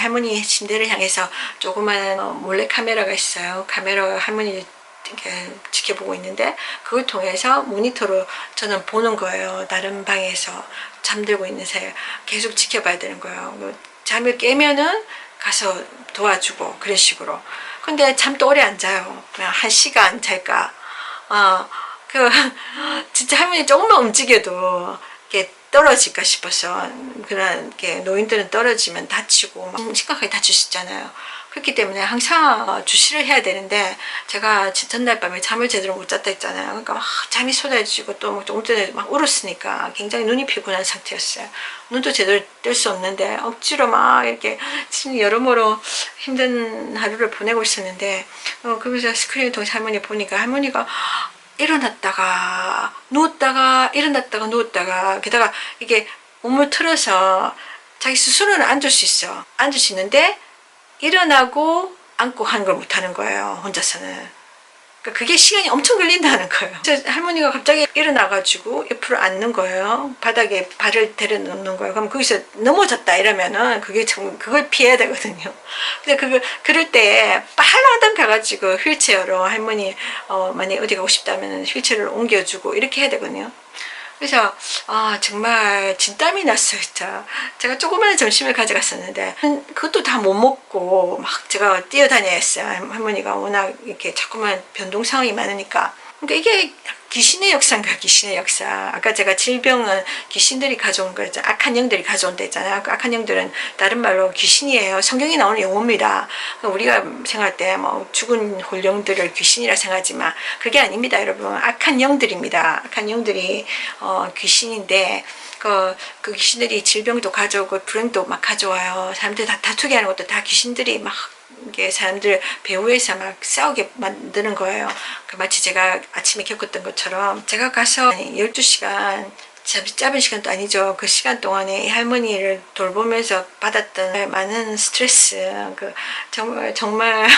할머니 침대를 향해서 조그만 몰래 카메라가 있어요. 카메라가 할머니 이렇게 지켜보고 있는데 그걸 통해서 모니터로 저는 보는 거예요. 다른 방에서 잠들고 있는 사이에 계속 지켜봐야 되는 거예요. 잠을 깨면은 가서 도와주고 그런 식으로. 근데 잠도 오래 안 자요. 그냥 1시간 잘까. 진짜 할머니 조금만 움직여도 이렇게 떨어질까 싶어서 그런 노인들은 떨어지면 다치고 심각하게 다칠 수 있잖아요. 그렇기 때문에 항상 주시를 해야 되는데 제가 전날 밤에 잠을 제대로 못 잤다 했잖아요. 그러니까 막 잠이 쏟아지고 또 조금 전에 막 울었으니까 굉장히 눈이 피곤한 상태였어요. 눈도 제대로 뜰 수 없는데 억지로 막 이렇게 여러모로 힘든 하루를 보내고 있었는데 그래서 스크린을 통해서 할머니 보니까 할머니가 일어났다가 누웠다가 일어났다가 누웠다가 게다가 이게 몸을 틀어서 자기 스스로는 앉을 수 있어. 앉을 수 있는데 일어나고 앉고 하는 걸 못하는 거예요. 혼자서는. 그러니까 그게 시간이 엄청 걸린다는 거예요. 그래서 할머니가 갑자기 일어나가지고 옆으로 앉는 거예요. 바닥에 발을 대려놓는 거예요. 그럼 거기서 넘어졌다 이러면은 그걸 피해야 되거든요. 근데 그럴 때 빨라당 가가지고 휠체어로 할머니 만약에 어디 가고 싶다면 휠체어를 옮겨주고 이렇게 해야 되거든요. 그래서 정말 진땀이 났어요. 진짜 제가 조그마한 점심을 가져갔었는데 그것도 다 못 먹고 막 제가 뛰어다녀야 했어요. 할머니가 워낙 이렇게 자꾸만 변동 상황이 많으니까. 그러니까 이게 귀신의 역사인가, 귀신의 역사. 아까 제가 질병은 귀신들이 가져온 거죠. 악한 영들이 가져온다 했잖아요. 그 악한 영들은 다른 말로 귀신이에요. 성경에 나오는 용어입니다. 우리가 생각할 때 뭐 죽은 홀령들을 귀신이라 생각하지만 그게 아닙니다, 여러분. 악한 영들입니다. 악한 영들이 귀신인데 그 귀신들이 질병도 가져오고 불행도 막 가져와요. 사람들 다 다투게 하는 것도 다 귀신들이 막 이게 사람들 배후에서 막 싸우게 만드는 거예요. 마치 제가 아침에 겪었던 것처럼 제가 가서 12시간 짧은 시간도 아니죠. 그 시간 동안에 이 할머니를 돌보면서 받았던 많은 스트레스, 정말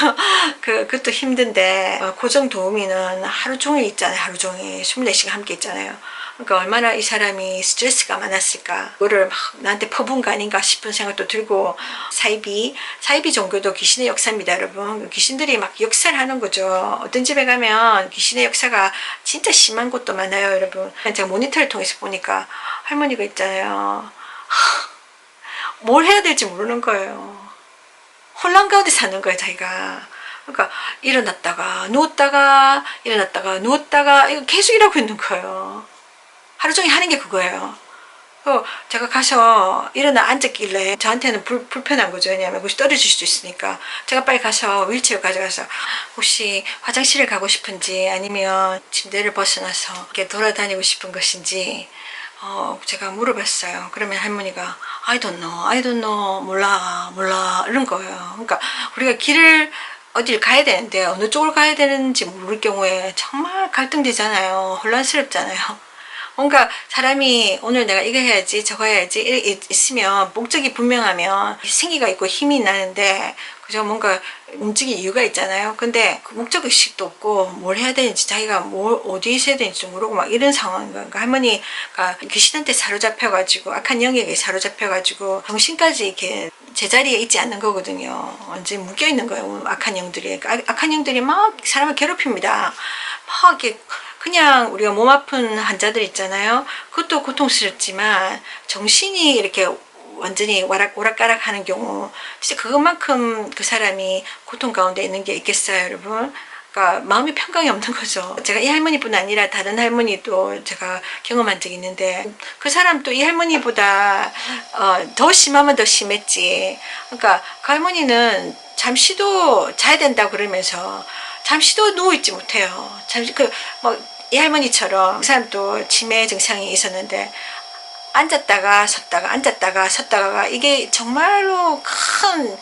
그것도 힘든데 고정 도우미는 하루 종일 있잖아요. 하루 종일 24시간 함께 있잖아요. 그러니까 얼마나 이 사람이 스트레스가 많았을까. 그거를 막 나한테 퍼부은 거 아닌가 싶은 생각도 들고, 사이비 종교도 귀신의 역사입니다, 여러분. 귀신들이 막 역사를 하는 거죠. 어떤 집에 가면 귀신의 역사가 진짜 심한 곳도 많아요, 여러분. 제가 모니터를 통해서 보니까 할머니가 있잖아요. 뭘 해야 될지 모르는 거예요. 혼란 가운데 사는 거예요, 자기가. 그러니까 일어났다가 누웠다가 일어났다가 누웠다가 이거 계속 일하고 있는 거예요. 하루 종일 하는 게 그거예요. 제가 가서 일어나 앉았길래 저한테는 불편한 거죠. 왜냐하면 혹시 떨어질 수도 있으니까. 제가 빨리 가서 휠체어 가져가서 혹시 화장실을 가고 싶은지 아니면 침대를 벗어나서 이렇게 돌아다니고 싶은 것인지 제가 물어봤어요. 그러면 할머니가 I don't know 몰라 이런 거예요. 그러니까 우리가 길을 어딜 가야 되는데 어느 쪽을 가야 되는지 모를 경우에 정말 갈등되잖아요. 혼란스럽잖아요. 뭔가 사람이 오늘 내가 이거 해야지 저거 해야지 이렇게 있으면 목적이 분명하면 생기가 있고 힘이 나는데 그죠? 뭔가 움직일 이유가 있잖아요. 근데 그 목적의식도 없고 뭘 해야 되는지 자기가 어디에 있어야 되는지 모르고 막 이런 상황인 거예요. 그러니까 할머니가 귀신한테 사로잡혀가지고 악한 영역에 사로잡혀가지고 정신까지 이렇게 제자리에 있지 않는 거거든요. 완전히 묶여있는 거예요. 악한 영들이. 그러니까 악한 영들이 막 사람을 괴롭힙니다. 막 이렇게 그냥 우리가 몸 아픈 환자들 있잖아요. 그것도 고통스럽지만 정신이 이렇게 완전히 오락가락 하는 경우 진짜 그것만큼 그 사람이 고통 가운데 있는 게 있겠어요, 여러분. 그러니까 마음이 평강이 없는 거죠. 제가 이 할머니뿐 아니라 다른 할머니도 제가 경험한 적이 있는데 그 사람도 이 할머니보다 더 심하면 더 심했지. 그러니까 그 할머니는 잠시도 자야 된다고 그러면서 잠시도 누워있지 못해요. 잠시 이 할머니처럼 그 사람도 치매 증상이 있었는데 앉았다가 섰다가 앉았다가 섰다가 이게 정말로 큰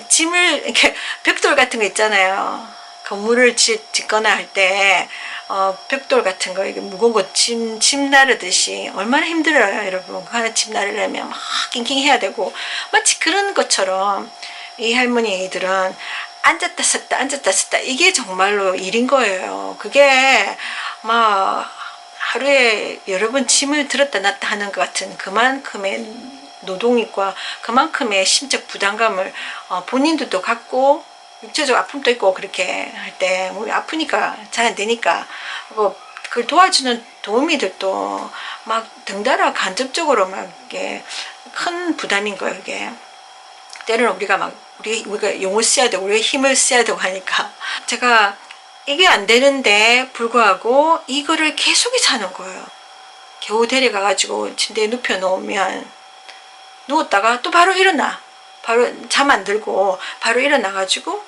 짐을 이렇게 벽돌 같은 거 있잖아요. 건물을 짓거나 할 때 벽돌 같은 거 이게 무거운 거 짐 나르듯이 얼마나 힘들어요, 여러분. 하나 짐 나르려면 막 낑낑해야 되고 마치 그런 것처럼 이 할머니들은 앉았다 섰다 이게 정말로 일인 거예요. 그게 막 하루에 여러 번 짐을 들었다 놨다 하는 것 같은 그만큼의 노동과 그만큼의 심적 부담감을 본인들도 갖고 육체적 아픔도 있고 그렇게 할 때 몸이 아프니까 잘 안 되니까 그걸 도와주는 도우미들도 막 덩달아 간접적으로 막 이게 큰 부담인 거예요. 이게 때로는 우리가 용을 써야 되고 우리가 힘을 써야 되고 하니까 제가 이게 안 되는데 불구하고 이거를 계속해서 하는 거예요. 겨우 데려가가지고 침대에 눕혀 놓으면 누웠다가 또 바로 일어나. 바로 잠 안 들고 바로 일어나가지고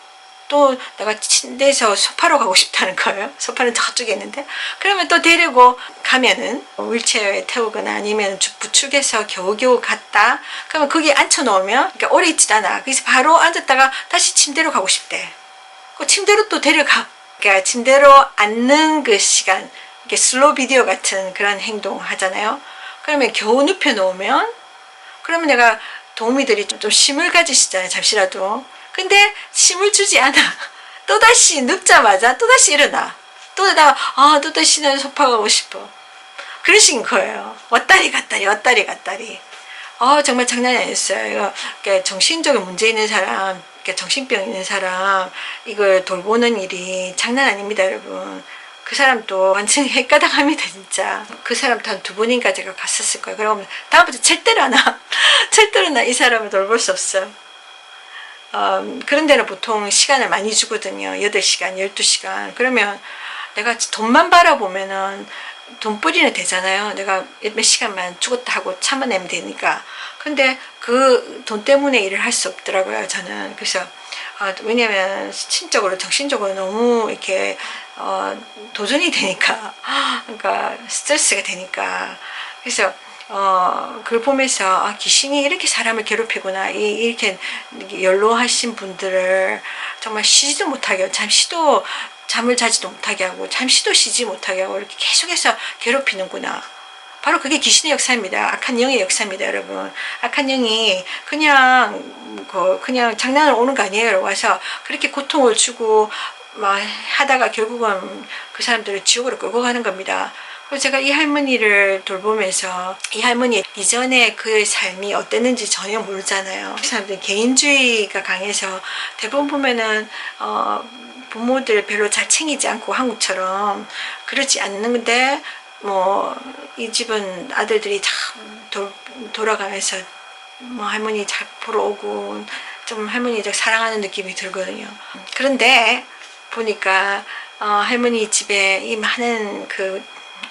또 내가 침대에서 소파로 가고 싶다는 거예요. 소파는 저쪽에 있는데 그러면 또 데리고 가면은 휠체어에 태우거나 아니면 부축해서 겨우겨우 갔다 그러면 거기 앉혀놓으면 그러니까 오래 있지 않아. 그래서 바로 앉았다가 다시 침대로 가고 싶대. 그 침대로 또 데려가. 그러니까 침대로 앉는 그 시간 이렇게 슬로우 비디오 같은 그런 행동 하잖아요. 그러면 겨우 눕혀놓으면 그러면 내가 도우미들이 좀 힘을 가지시잖아요. 잠시라도. 근데 힘을 주지 않아. 또다시 눕자마자 또다시 일어나. 또다시 난 소파 가고 싶어. 그런 식인 거예요. 왔다리 갔다리 정말 장난이 아니었어요. 이거 정신적인 문제 있는 사람 정신병 있는 사람 이걸 돌보는 일이 장난 아닙니다, 여러분. 그 사람도 완전히 헷가닥합니다 진짜. 그 사람도 한 2번인가 제가 갔었을 거예요. 그러면 다음부터 절대로 나 절대로 나 이 사람을 돌볼 수 없어. 그런 데는 보통 시간을 많이 주거든요. 8시간 12시간. 그러면 내가 돈만 바라보면은 돈벌이는 되잖아요. 내가 몇 시간만 죽었다 하고 참아내면 되니까. 근데 그 돈 때문에 일을 할 수 없더라고요 저는. 그래서 왜냐면 신적으로 정신적으로 너무 이렇게 도전이 되니까, 그러니까 스트레스가 되니까. 그래서 그걸 보면서 귀신이 이렇게 사람을 괴롭히구나, 이렇게 연로하신 분들을 정말 쉬지도 못하게, 잠시도 잠을 자지도 못하게 하고 잠시도 쉬지 못하게 하고 이렇게 계속해서 괴롭히는구나. 바로 그게 귀신의 역사입니다. 악한 영의 역사입니다, 여러분. 악한 영이 그냥 장난을 오는 거 아니에요. 와서 그렇게 고통을 주고 막 하다가 결국은 그 사람들을 지옥으로 끌고 가는 겁니다. 그래서 제가 이 할머니를 돌보면서 이 할머니 이전에 그의 삶이 어땠는지 전혀 모르잖아요. 그 사람들은 개인주의가 강해서 대부분 보면은 부모들 별로 잘 챙기지 않고 한국처럼 그러지 않는데, 뭐 이 집은 아들들이 다 돌아가면서 뭐 할머니 잘 보러 오고 좀 할머니 사랑하는 느낌이 들거든요. 그런데 보니까 할머니 집에 이 많은 그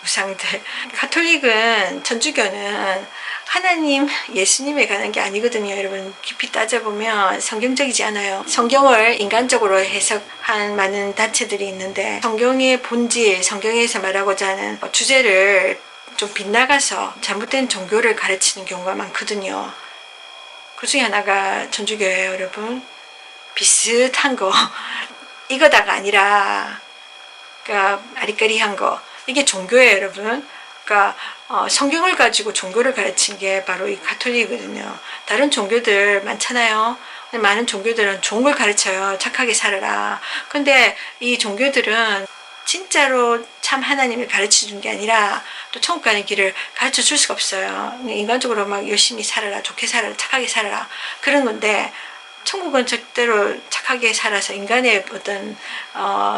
우상들, 가톨릭은, 천주교는 하나님, 예수님에 관한 게 아니거든요. 여러분 깊이 따져보면 성경적이지 않아요. 성경을 인간적으로 해석한 많은 단체들이 있는데, 성경의 본질, 성경에서 말하고자 하는 주제를 좀 빗나가서 잘못된 종교를 가르치는 경우가 많거든요. 그 중에 하나가 천주교예요, 여러분. 비슷한 거 이거다가 아니라, 그러니까 아리까리한 거, 이게 종교예요, 여러분. 그러니까 성경을 가지고 종교를 가르친 게 바로 이 가톨릭이거든요. 다른 종교들 많잖아요. 많은 종교들은 좋은 걸 가르쳐요. 착하게 살아라. 근데 이 종교들은 진짜로 참 하나님을 가르쳐 준 게 아니라 또 천국 가는 길을 가르쳐 줄 수가 없어요. 인간적으로 막 열심히 살아라, 좋게 살아라, 착하게 살아라, 그런 건데, 천국은 절대로 착하게 살아서 인간의 어떤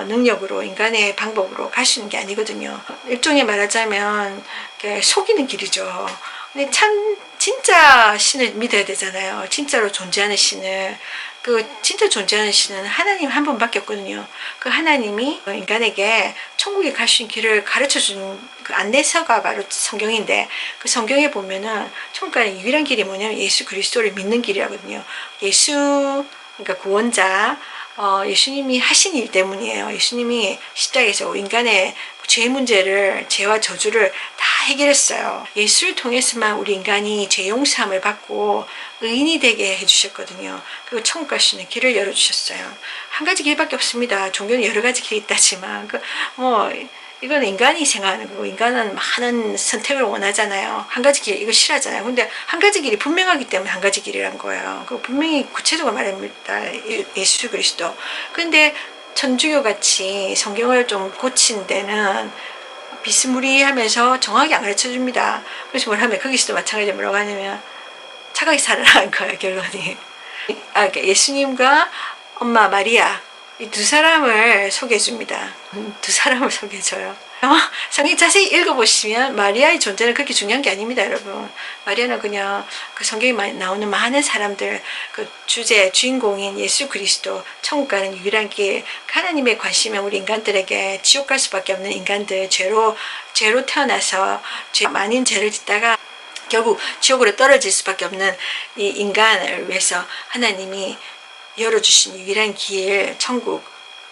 능력으로, 인간의 방법으로 갈 수 있는 게 아니거든요. 일종의 말하자면 속이는 길이죠. 근데 참 진짜 신을 믿어야 되잖아요. 진짜로 존재하는 신을. 그 진짜 존재하는 신은 하나님 한 분밖에 없거든요. 그 하나님이 인간에게 천국에 갈 수 있는 길을 가르쳐주는 그 안내서가 바로 성경인데, 그 성경에 보면은 천국 가는 유일한 길이 뭐냐면 예수 그리스도를 믿는 길이라거든요. 예수, 그러니까 구원자, 예수님이 하신 일 때문이에요. 예수님이 십자가에서 인간의 죄 문제를, 죄와 저주를 다 해결했어요. 예수를 통해서만 우리 인간이 죄 용서함을 받고 의인이 되게 해주셨거든요. 그리고 천국 갈 수 있는 길을 열어주셨어요. 한 가지 길밖에 없습니다. 종교는 여러 가지 길이 있다지만, 이건 인간이 생각하는 거고, 인간은 많은 선택을 원하잖아요. 한 가지 길, 이거 싫어하잖아요. 근데 한 가지 길이 분명하기 때문에 한 가지 길이란 거예요. 그 분명히 구체적으로 말합니다. 예수 그리스도. 근데 천주교 같이 성경을 좀 고친 데는 비스무리하면서 정확히 안 가르쳐 줍니다. 그래서 뭘 하면 거기서도 마찬가지로 뭐라고 하냐면 착하게 살아라는 거예요, 결론이. 그러니까 예수님과 엄마 마리아, 이 두 사람을 소개해 줍니다. 두 사람을 소개해 줘요. 성경 자세히 읽어보시면 마리아의 존재는 그렇게 중요한 게 아닙니다, 여러분. 마리아는 그냥 그 성경에 나오는 많은 사람들, 그 주인공인 예수 그리스도, 천국 가는 유일한 길, 하나님의 관심은 우리 인간들에게 지옥 갈 수밖에 없는 인간들, 죄로 태어나서 많은 죄를 짓다가 결국 지옥으로 떨어질 수밖에 없는 이 인간을 위해서 하나님이 열어주신 유일한 길, 천국,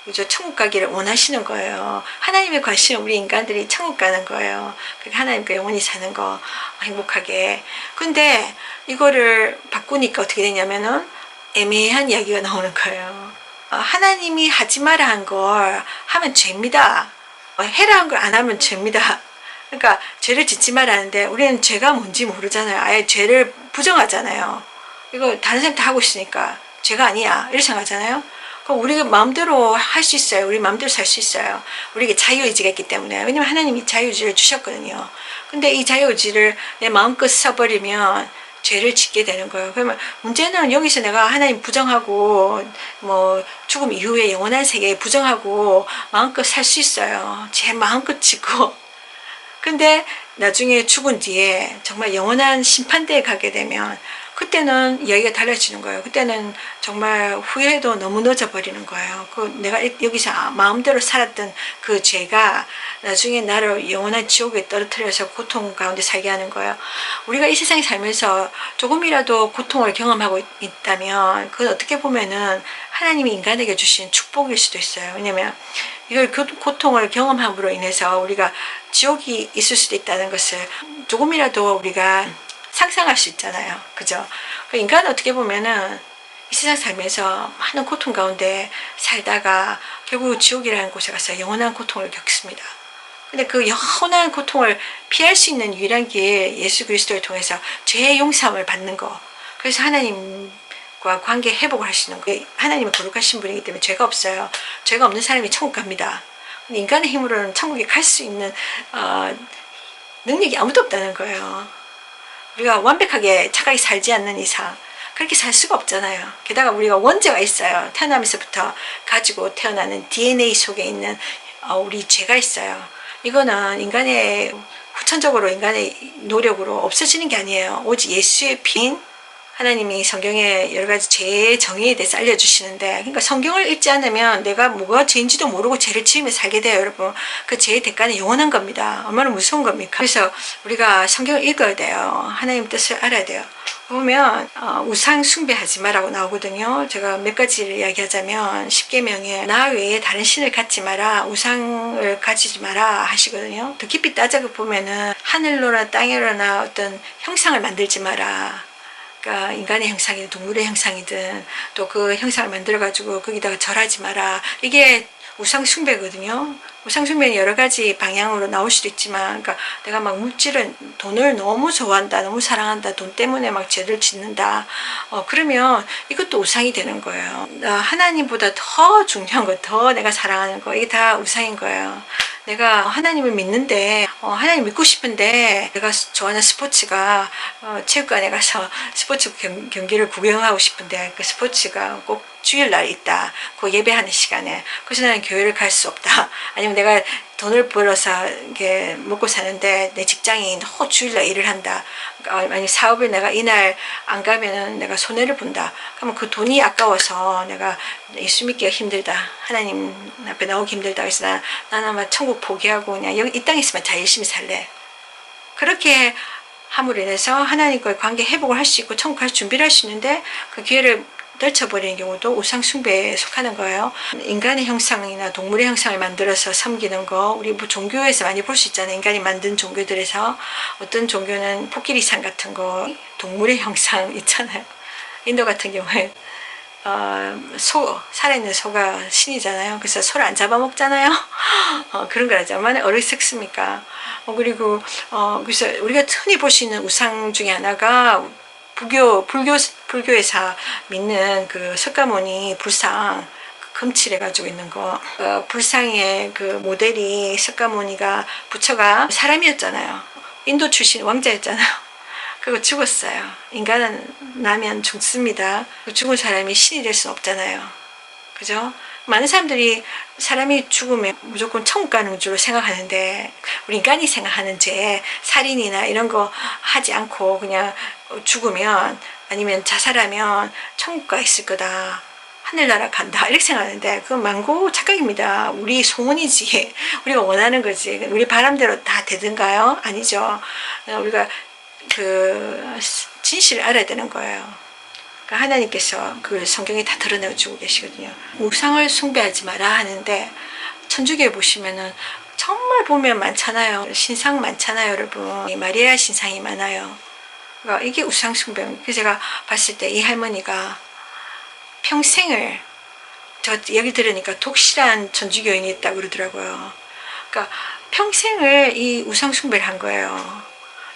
그죠? 천국 가기를 원하시는 거예요. 하나님의 관심은 우리 인간들이 천국 가는 거예요. 그러니까 하나님과 영원히 사는 거, 행복하게. 근데 이거를 바꾸니까 어떻게 되냐면은 애매한 이야기가 나오는 거예요. 하나님이 하지 마라 한 걸 하면 죄입니다. 해라 한 걸 안 하면 죄입니다. 그러니까 죄를 짓지 말라는데 우리는 죄가 뭔지 모르잖아요. 아예 죄를 부정하잖아요. 이거 다른 사람 다 하고 있으니까 죄가 아니야, 이렇게 생각하잖아요. 그럼 우리가 마음대로 할 수 있어요. 우리 마음대로 살 수 있어요. 우리에게 자유의지가 있기 때문에. 왜냐면 하나님이 자유의지를 주셨거든요. 근데 이 자유의지를 내 마음껏 써버리면 죄를 짓게 되는 거예요. 그러면 문제는 여기서 내가 하나님 부정하고 뭐 죽음 이후에 영원한 세계에 부정하고 마음껏 살 수 있어요. 제 마음껏 짓고. 근데 나중에 죽은 뒤에 정말 영원한 심판대에 가게 되면 그때는 이야기가 달라지는 거예요. 그때는 정말 후회도 너무 늦어 버리는 거예요. 그 내가 여기서 마음대로 살았던 그 죄가 나중에 나를 영원한 지옥에 떨어뜨려서 고통 가운데 살게 하는 거예요. 우리가 이 세상에 살면서 조금이라도 고통을 경험하고 있다면 그건 어떻게 보면은 하나님이 인간에게 주신 축복일 수도 있어요. 왜냐면 이걸 고통을 경험함으로 인해서 우리가 지옥이 있을 수도 있다는 것을 조금이라도 우리가 상상할 수 있잖아요. 그죠? 인간은 어떻게 보면은 이 세상 살면서 많은 고통 가운데 살다가 결국 지옥이라는 곳에 가서 영원한 고통을 겪습니다. 근데 그 영원한 고통을 피할 수 있는 유일한 길 예수 그리스도를 통해서 죄의 용서함을 받는 거. 그래서 하나님과 관계 회복을 하시는 거. 하나님은 거룩하신 분이기 때문에 죄가 없어요. 죄가 없는 사람이 천국 갑니다. 근데 인간의 힘으로는 천국에 갈 수 있는 능력이 아무도 없다는 거예요. 우리가 완벽하게 착하게 살지 않는 이상 그렇게 살 수가 없잖아요. 게다가 우리가 원죄가 있어요. 태어나면서부터 가지고 태어나는 DNA 속에 있는 우리 죄가 있어요. 이거는 인간의 후천적으로 인간의 노력으로 없어지는 게 아니에요. 오직 예수의 피인 하나님이 성경에 여러 가지 죄의 정의에 대해서 알려주시는데, 그러니까 성경을 읽지 않으면 내가 뭐가 죄인지도 모르고 죄를 지으며 살게 돼요, 여러분. 그 죄의 대가는 영원한 겁니다. 얼마나 무서운 겁니까? 그래서 우리가 성경을 읽어야 돼요. 하나님 뜻을 알아야 돼요. 보면 우상 숭배하지 마라고 나오거든요. 제가 몇 가지를 이야기하자면 10계명에 나 외에 다른 신을 갖지 마라, 우상을 가지지 마라 하시거든요. 더 깊이 따져가 보면은 하늘로나 땅으로나 어떤 형상을 만들지 마라. 그러니까 인간의 형상이든 동물의 형상이든 또 그 형상을 만들어 가지고 거기다가 절하지 마라. 이게 우상 숭배거든요. 우상 숭배는 여러 가지 방향으로 나올 수도 있지만, 그러니까 내가 막 돈을 너무 좋아한다, 너무 사랑한다, 돈 때문에 막 죄를 짓는다. 그러면 이것도 우상이 되는 거예요. 하나님보다 더 중요한 거, 더 내가 사랑하는 거, 이게 다 우상인 거예요. 내가 하나님을 믿는데, 하나님 믿고 싶은데, 내가 좋아하는 스포츠가, 체육관에 가서 스포츠 경기를 구경하고 싶은데, 그 스포츠가 꼭 주일날 있다. 그 예배하는 시간에. 그래서 나는 교회를 갈 수 없다. 아니면 내가 돈을 벌어서 이게 먹고 사는데 내 직장이 너무 주일날 일을 한다. 아니 사업을 내가 이날 안 가면은 내가 손해를 본다. 그러면 그 돈이 아까워서 내가 예수 믿기가 힘들다. 하나님 앞에 나오기 힘들다. 그래서 나는 아마 천국 포기하고 그냥 여기 이 땅에 있으면 다 열심히 살래. 그렇게 함으로 인해서 하나님과의 관계 회복을 할 수 있고 천국 갈 준비를 할 수 있는데 그 기회를 떨쳐버리는 경우도 우상 숭배에 속하는 거예요. 인간의 형상이나 동물의 형상을 만들어서 섬기는 거, 우리 뭐 종교에서 많이 볼 수 있잖아요. 인간이 만든 종교들에서 어떤 종교는 코끼리상 같은 거, 동물의 형상 있잖아요. 인도 같은 경우에 살아있는 소가 신이잖아요. 그래서 소를 안 잡아먹잖아요. 그런 거라죠. 얼마나 어리석습니까? 그리고 그래서 우리가 흔히 볼 수 있는 우상 중에 하나가 불교에서 믿는 그 석가모니 불상 금칠해 가지고 있는 거. 불상의 그 모델이 석가모니가 부처가 사람이었잖아요. 인도 출신 왕자였잖아요. 그거 죽었어요. 인간은 나면 죽습니다. 그 죽은 사람이 신이 될 수는 없잖아요. 그죠? 많은 사람들이 사람이 죽으면 무조건 천국 가는 줄로 생각하는데, 우리 인간이 생각하는 죄, 살인이나 이런 거 하지 않고 그냥 죽으면, 아니면 자살하면 천국 가 있을 거다, 하늘나라 간다, 이렇게 생각하는데 그건 망고 착각입니다. 우리 소원이지, 우리가 원하는 거지. 우리 바람대로 다 되든가요? 아니죠. 우리가 그 진실을 알아야 되는 거예요. 하나님께서 그 성경에 다 드러내주고 계시거든요. 우상을 숭배하지 마라 하는데, 천주교에 보시면은 정말 보면 많잖아요. 신상 많잖아요, 여러분. 마리아 신상이 많아요. 그러니까 이게 우상 숭배. 그래서 제가 봤을 때 이 할머니가 평생을, 저 얘기 들으니까 독실한 천주교인이 있다고 그러더라고요. 그러니까 평생을 이 우상 숭배를 한 거예요.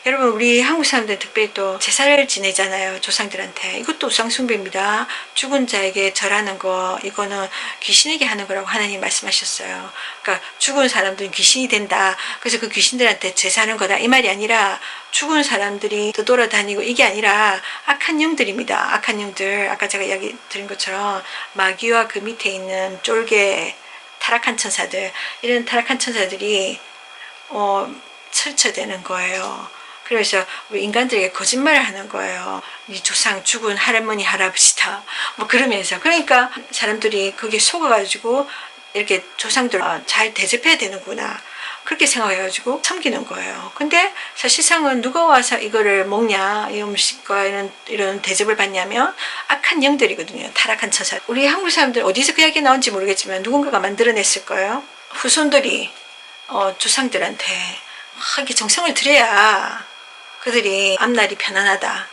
여러분 우리 한국 사람들 특별히 또 제사를 지내잖아요. 조상들한테. 이것도 우상숭배입니다. 죽은 자에게 절하는 거 이거는 귀신에게 하는 거라고 하나님 말씀하셨어요. 그러니까 죽은 사람들은 귀신이 된다. 그래서 그 귀신들한테 제사하는 거다 이 말이 아니라 죽은 사람들이 떠돌아다니고 이게 아니라 악한 영들입니다. 악한 영들. 아까 제가 이야기 드린 것처럼 마귀와 그 밑에 있는 쫄개 타락한 천사들, 이런 타락한 천사들이 설쳐되는 거예요. 그래서 우리 인간들에게 거짓말을 하는 거예요. 네 조상 죽은 할머니 할아버지다 뭐 그러면서. 그러니까 사람들이 거기에 속아가지고 이렇게 조상들 잘 대접해야 되는구나 그렇게 생각해가지고 섬기는 거예요. 근데 사실상은 누가 와서 이거를 먹냐, 이 음식과 이런 대접을 받냐면 악한 영들이거든요. 타락한 천사. 우리 한국 사람들 어디서 그 이야기 나온지 모르겠지만 누군가가 만들어냈을 거예요. 후손들이 조상들한테 이렇게 정성을 들여야 그들이 앞날이 편안하다.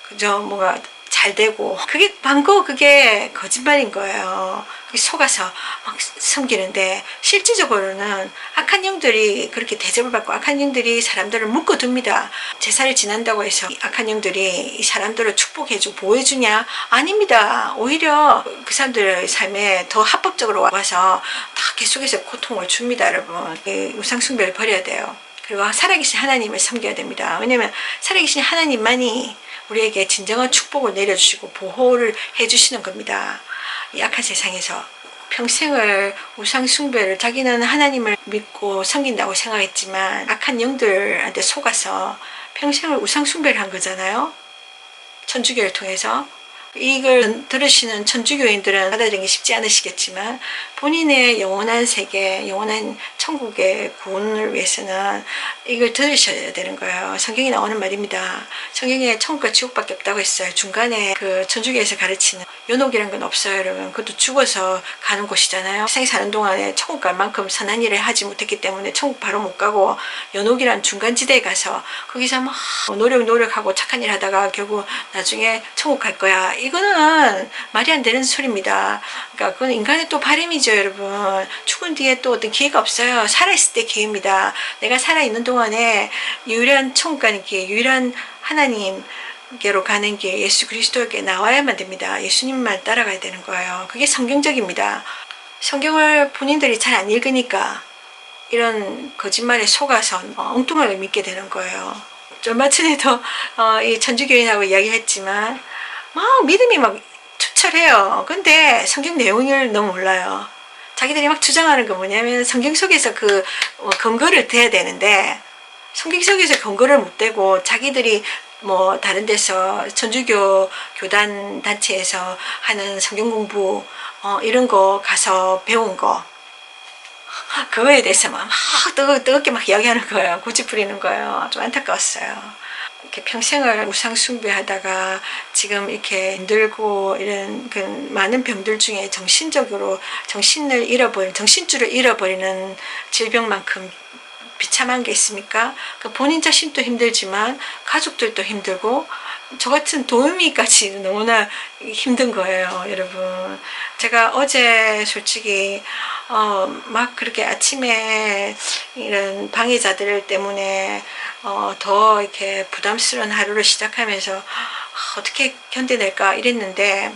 그죠? 뭐가 잘 되고. 그게 방금 그게 거짓말인 거예요. 그게 속아서 막 섬기는데 실질적으로는 악한 영들이 그렇게 대접을 받고 악한 영들이 사람들을 묶어둡니다. 제사를 지낸다고 해서 악한 영들이 이 사람들을 축복해주고 보호해주냐? 아닙니다. 오히려 그 사람들의 삶에 더 합법적으로 와서 다 계속해서 고통을 줍니다. 여러분. 우상숭배를 버려야 돼요. 그리고 살아계신 하나님을 섬겨야 됩니다. 왜냐하면 살아계신 하나님만이 우리에게 진정한 축복을 내려주시고 보호를 해주시는 겁니다. 이 악한 세상에서 평생을 우상숭배를, 자기는 하나님을 믿고 섬긴다고 생각했지만 악한 영들한테 속아서 평생을 우상숭배를 한 거잖아요. 천주교를 통해서. 이걸 들으시는 천주교인들은 받아들이기 쉽지 않으시겠지만 본인의 영원한 세계, 영원한 천국의 구원을 위해서는 이걸 들으셔야 되는 거예요. 성경에 나오는 말입니다. 성경에 천국과 지옥밖에 없다고 했어요. 중간에 그 천주교에서 가르치는 연옥이란 건 없어요, 여러분. 그것도 죽어서 가는 곳이잖아요. 세상에 사는 동안에 천국 갈 만큼 선한 일을 하지 못했기 때문에 천국 바로 못 가고 연옥이란 중간지대에 가서 거기서 막 노력하고 착한 일 하다가 결국 나중에 천국 갈 거야. 이거는 말이 안 되는 소리입니다. 그러니까 그건 인간의 또 바람이죠, 여러분. 죽은 뒤에 또 어떤 기회가 없어요. 살아있을 때 기회입니다. 내가 살아있는 동안에 유일한 천국 가는 길, 유일한 하나님께로 가는 길, 예수 그리스도에게 나와야만 됩니다. 예수님만 따라가야 되는 거예요. 그게 성경적입니다. 성경을 본인들이 잘 안 읽으니까 이런 거짓말에 속아서 엉뚱하게 믿게 되는 거예요. 얼마 전에도 이 천주교인하고 이야기했지만 막 믿음이 막 투철해요. 근데 성경 내용을 너무 몰라요. 자기들이 막 주장하는 건 뭐냐면 성경 속에서 그 근거를 대야 되는데 성경 속에서 근거를 못 대고 자기들이 뭐 다른 데서 천주교 교단 단체에서 하는 성경 공부 이런 거 가서 배운 거 그거에 대해서 막 뜨겁게 막 이야기하는 거예요. 고집 부리는 거예요. 좀 안타까웠어요. 이렇게 평생을 우상숭배하다가 지금 이렇게 힘들고 이런 그 많은 병들 중에 정신줄을 잃어버리는 질병만큼 비참한 게 있습니까? 그 본인 자신도 힘들지만 가족들도 힘들고 저 같은 도우미까지 너무나 힘든 거예요, 여러분. 제가 어제 솔직히 막 그렇게 아침에 이런 방해자들 때문에 더 이렇게 부담스러운 하루를 시작하면서 어떻게 견뎌낼까 이랬는데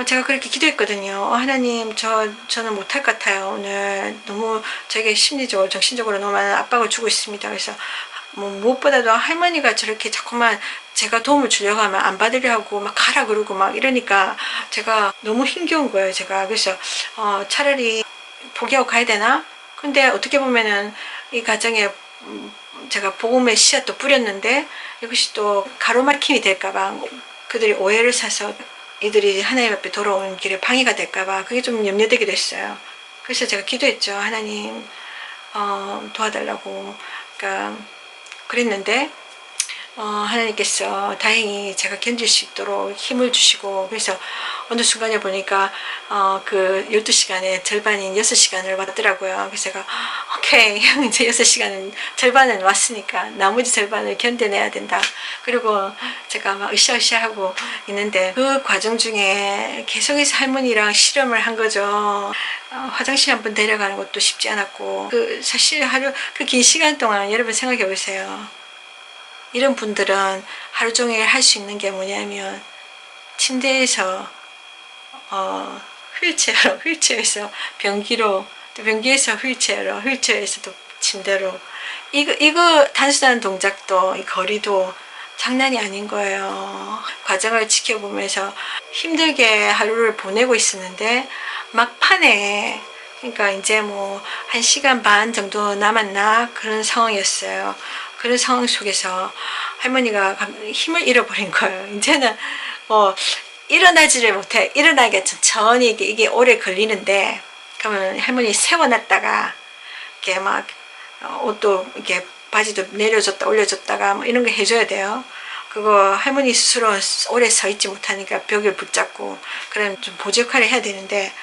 제가 그렇게 기도했거든요. 하나님, 저는 못할 것 같아요. 오늘 너무 저에게 심리적으로, 정신적으로 너무 많은 압박을 주고 있습니다. 그래서 무엇보다도 할머니가 저렇게 자꾸만 제가 도움을 주려고 하면 안 받으려 하고 막 가라 그러고 막 이러니까 제가 너무 힘겨운 거예요, 제가. 그래서 차라리 포기하고 가야 되나? 근데 어떻게 보면은 이 가정에 제가 복음의 씨앗도 뿌렸는데 이것이 또 가로막힘이 될까봐 그들이 오해를 사서 이들이 하나님 앞에 돌아오는 길에 방해가 될까봐 그게 좀 염려되기도 했어요. 그래서 제가 기도했죠. 하나님 도와달라고. 그러니까 그랬는데 하나님께서 다행히 제가 견딜 수 있도록 힘을 주시고 그래서 어느 순간에 보니까 그 12시간의 절반인 6시간을 왔더라고요. 그래서 제가 오케이 이제 6시간은 절반은 왔으니까 나머지 절반을 견뎌내야 된다. 그리고 제가 막 으쌰으쌰하고 있는데 그 과정 중에 계속해서 할머니랑 실험을 한 거죠. 화장실 한번 데려가는 것도 쉽지 않았고 사실 하루 그 긴 시간 동안 여러분 생각해 보세요. 이런 분들은 하루 종일 할 수 있는 게 뭐냐면 침대에서 휠체어에서 변기로, 또 변기에서 휠체어로, 휠체어에서 또 침대로, 이거 단순한 동작도, 이 거리도 장난이 아닌 거예요. 과정을 지켜보면서 힘들게 하루를 보내고 있었는데 막판에, 그러니까 이제 뭐 1시간 반 정도 남았나 그런 상황이었어요. 그런 상황 속에서 할머니가 힘을 잃어버린 거예요. 이제는 뭐 일어나지를 못해. 일어나기가 천천히 이게 오래 걸리는데, 그러면 할머니 세워놨다가 이렇게 막 옷도 이렇게 바지도 내려줬다 올려줬다가 뭐 이런 거 해줘야 돼요. 그거 할머니 스스로 오래 서 있지 못하니까 벽을 붙잡고 그럼 좀 보조 역할을 해야 되는데,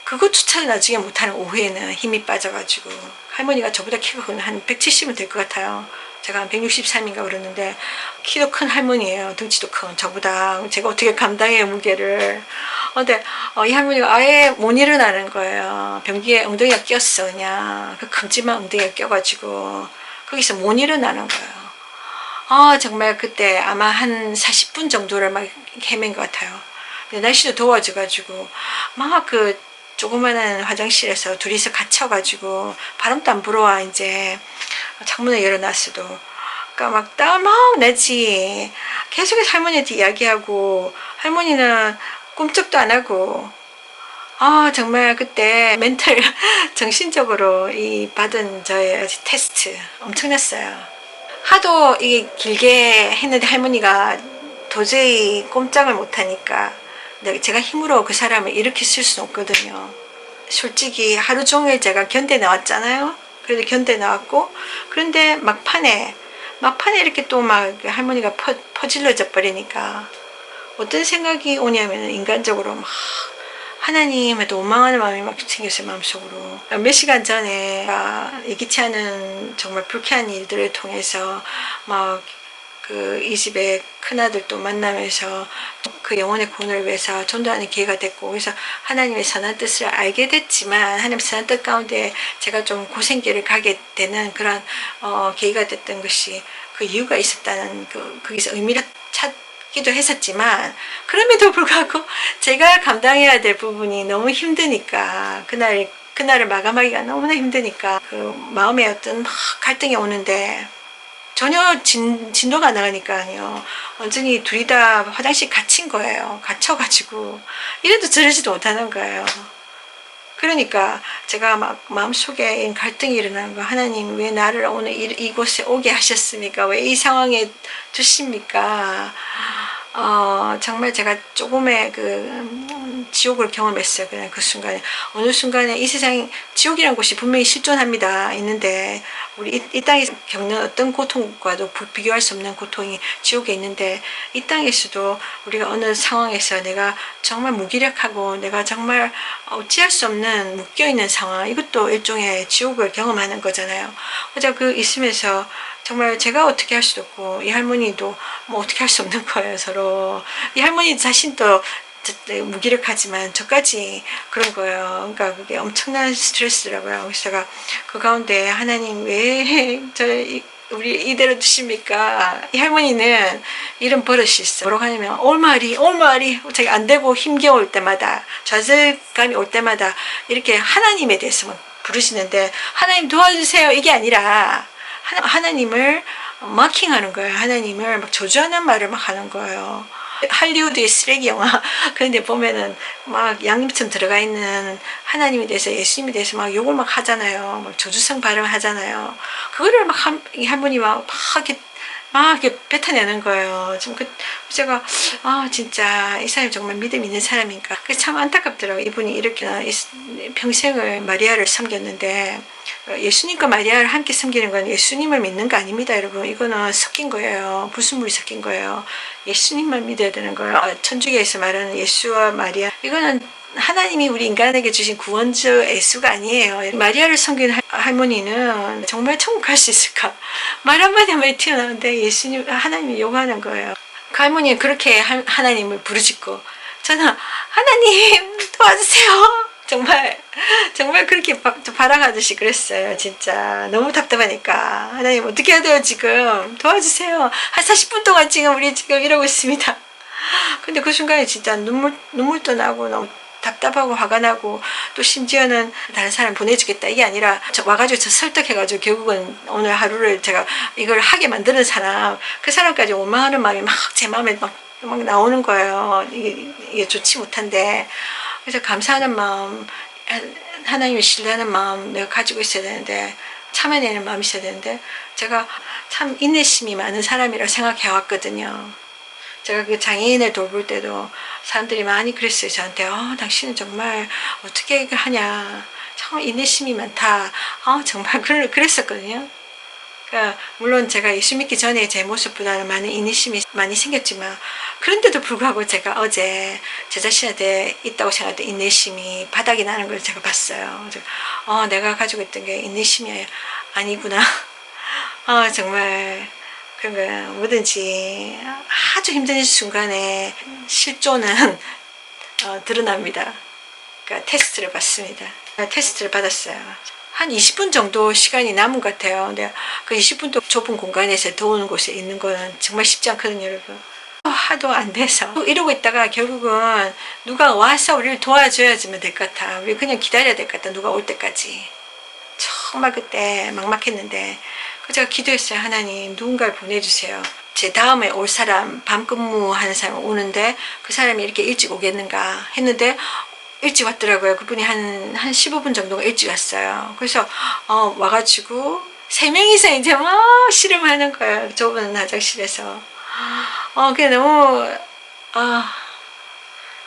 그것조차 나중에 못하는 오후에는 힘이 빠져가지고, 할머니가 저보다 키가 한 170은 될 것 같아요. 제가 한 163인가 그러는데 키도 큰 할머니예요. 등치도 큰 저보다. 제가 어떻게 감당해요, 무게를. 근데 이 할머니가 아예 못 일어나는 거예요. 변기에 엉덩이가 꼈어. 그냥 그 큼지막 엉덩이가 껴가지고 거기서 못 일어나는 거예요. 정말 그때 아마 한 40분 정도를 막 헤맨 것 같아요. 근데 날씨도 더워져가지고 막 그 조그마한 화장실에서 둘이서 갇혀가지고 바람도 안 불어와. 이제 창문을 열어놨어도 그러니까 막 땀 막 나지. 계속해서 할머니한테 이야기하고, 할머니는 꿈쩍도 안 하고. 정말 그때 멘탈 정신적으로 이 받은 저의 테스트 엄청났어요. 하도 이게 길게 했는데 할머니가 도저히 꼼짝을 못하니까 제가 힘으로 그 사람을 이렇게 쓸 수는 없거든요. 솔직히 하루 종일 제가 견뎌 나왔잖아요. 그래도 견뎌 나왔고, 그런데 막판에 이렇게 또 막 할머니가 퍼질러져 버리니까 어떤 생각이 오냐면, 인간적으로 막 하나님한테 원망하는 마음이 막 생겼어요, 마음속으로. 몇 시간 전에 예기치 않은 정말 불쾌한 일들을 통해서 막 이 집의 큰아들도 만나면서 그 영혼의 구원을 위해서 전도하는 기회가 됐고, 그래서 하나님의 선한 뜻을 알게 됐지만, 하나님의 선한 뜻 가운데 제가 좀 고생길을 가게 되는 그런 계기가 됐던 것이 그 이유가 있었다는 거기서 의미를 찾기도 했었지만, 그럼에도 불구하고 제가 감당해야 될 부분이 너무 힘드니까, 그날을 마감하기가 너무나 힘드니까 그 마음에 어떤 막 갈등이 오는데, 전혀 진도가 안 나가니까요. 완전히 둘이 다 화장실 갇힌 거예요. 갇혀가지고 이래도 저러지도 못하는 거예요. 그러니까 제가 막 마음속에 갈등이 일어나는 거, 하나님 왜 나를 오늘 이곳에 오게 하셨습니까? 왜 이 상황에 두십니까? 정말 제가 조금의 지옥을 경험했어요. 그냥 그 순간에. 어느 순간에 이 세상에 지옥이란 곳이 분명히 실존합니다. 있는데, 우리 이 땅에서 겪는 어떤 고통과도 비교할 수 없는 고통이 지옥에 있는데, 이 땅에서도 우리가 어느 상황에서 내가 정말 무기력하고 내가 정말 어찌할 수 없는 묶여있는 상황, 이것도 일종의 지옥을 경험하는 거잖아요. 그래서 있으면서 정말 제가 어떻게 할 수도 없고, 이 할머니도 뭐 어떻게 할 수 없는 거예요, 서로. 이 할머니 자신도 무기력하지만 저까지 그런 거예요. 그러니까 그게 엄청난 스트레스더라고요. 그래서 제가 그 가운데, 하나님 왜 우리 이대로 두십니까? 이 할머니는 이런 버릇이 있어. 뭐라고 하냐면, 올마리 자기 안 되고 힘겨울 때마다, 좌절감이 올 때마다 이렇게 하나님에 대해서 부르시는데, 하나님 도와주세요 이게 아니라 하나님을 마킹하는 거예요. 하나님을 막 저주하는 말을 막 하는 거예요. 할리우드의 쓰레기 영화 그런데 보면은 막 양념처럼 들어가 있는 하나님에 대해서, 예수님에 대해서 막 욕을 막 하잖아요. 막 저주성 발음을 하잖아요. 그거를 막 할머니 막 이렇게 뱉어내는 거예요. 지금 제가 진짜 이 사람이 정말 믿음 있는 사람인가. 그래서 참 안타깝더라고요. 이분이 이렇게 평생을 마리아를 섬겼는데, 예수님과 마리아를 함께 섬기는 건 예수님을 믿는 거 아닙니다, 여러분. 이거는 섞인 거예요. 불순물이 섞인 거예요. 예수님만 믿어야 되는 거예요. 천주교에서 말하는 예수와 마리아, 이거는 하나님이 우리 인간에게 주신 구원주 예수가 아니에요. 마리아를 섬기는 할머니는 정말 천국 갈 수 있을까? 말 한마디 한마디 튀어나오는데 하나님이 욕하는 거예요. 그 할머니는 그렇게 하나님을 부르짖고, 저는 하나님 도와주세요. 정말 그렇게 바라가듯이 그랬어요. 진짜 너무 답답하니까 하나님 어떻게 해야 돼요? 지금 도와주세요. 한 40분 동안 지금 우리 지금 이러고 있습니다. 근데 그 순간에 진짜 눈물도 나고 너무 답답하고 화가 나고, 또 심지어는 다른 사람 보내주겠다 이게 아니라 와가지고 저 설득해가지고 결국은 오늘 하루를 제가 이걸 하게 만드는 사람, 그 사람까지 원망하는 마음이 막 제 마음에 막 나오는 거예요. 이게 좋지 못한데. 그래서 감사하는 마음, 하나님을 신뢰하는 마음 내가 가지고 있어야 되는데, 참아내는 마음이 있어야 되는데, 제가 참 인내심이 많은 사람이라 생각해 왔거든요. 제가 그 장애인을 돌볼 때도 사람들이 많이 그랬어요. 저한테 당신은 정말 어떻게 이걸 하냐, 참 인내심이 많다, 정말 그랬었거든요. 그러니까 물론 제가 예수 믿기 전에 제 모습보다는 많은 인내심이 많이 생겼지만, 그런데도 불구하고 제가 어제 제 자신한테 있다고 생각했던 인내심이 바닥이 나는 걸 제가 봤어요. 내가 가지고 있던 게 인내심이 아니구나. 정말 그러니까 뭐든지 아주 힘든 순간에 실존은 드러납니다. 그러니까 테스트를 받습니다. 테스트를 받았어요. 한 20분 정도 시간이 남은 것 같아요. 근데 그 20분도 좁은 공간에서 더운 곳에 있는 거는 정말 쉽지 않거든요, 여러분. 하도 안 돼서 이러고 있다가 결국은 누가 와서 우리를 도와줘야지만 될 것 같아. 우리 그냥 기다려야 될 것 같아. 누가 올 때까지. 정말 그때 막막했는데 제가 기도했어요. 하나님, 누군가를 보내주세요. 제 다음에 올 사람, 밤 근무하는 사람 오는데 그 사람이 이렇게 일찍 오겠는가 했는데 일찍 왔더라고요. 그분이 한 15분 정도가 일찍 왔어요. 그래서 와가지고 3명이서 이제 막 씨름하는 거예요. 좁은 화장실에서. 그게 너무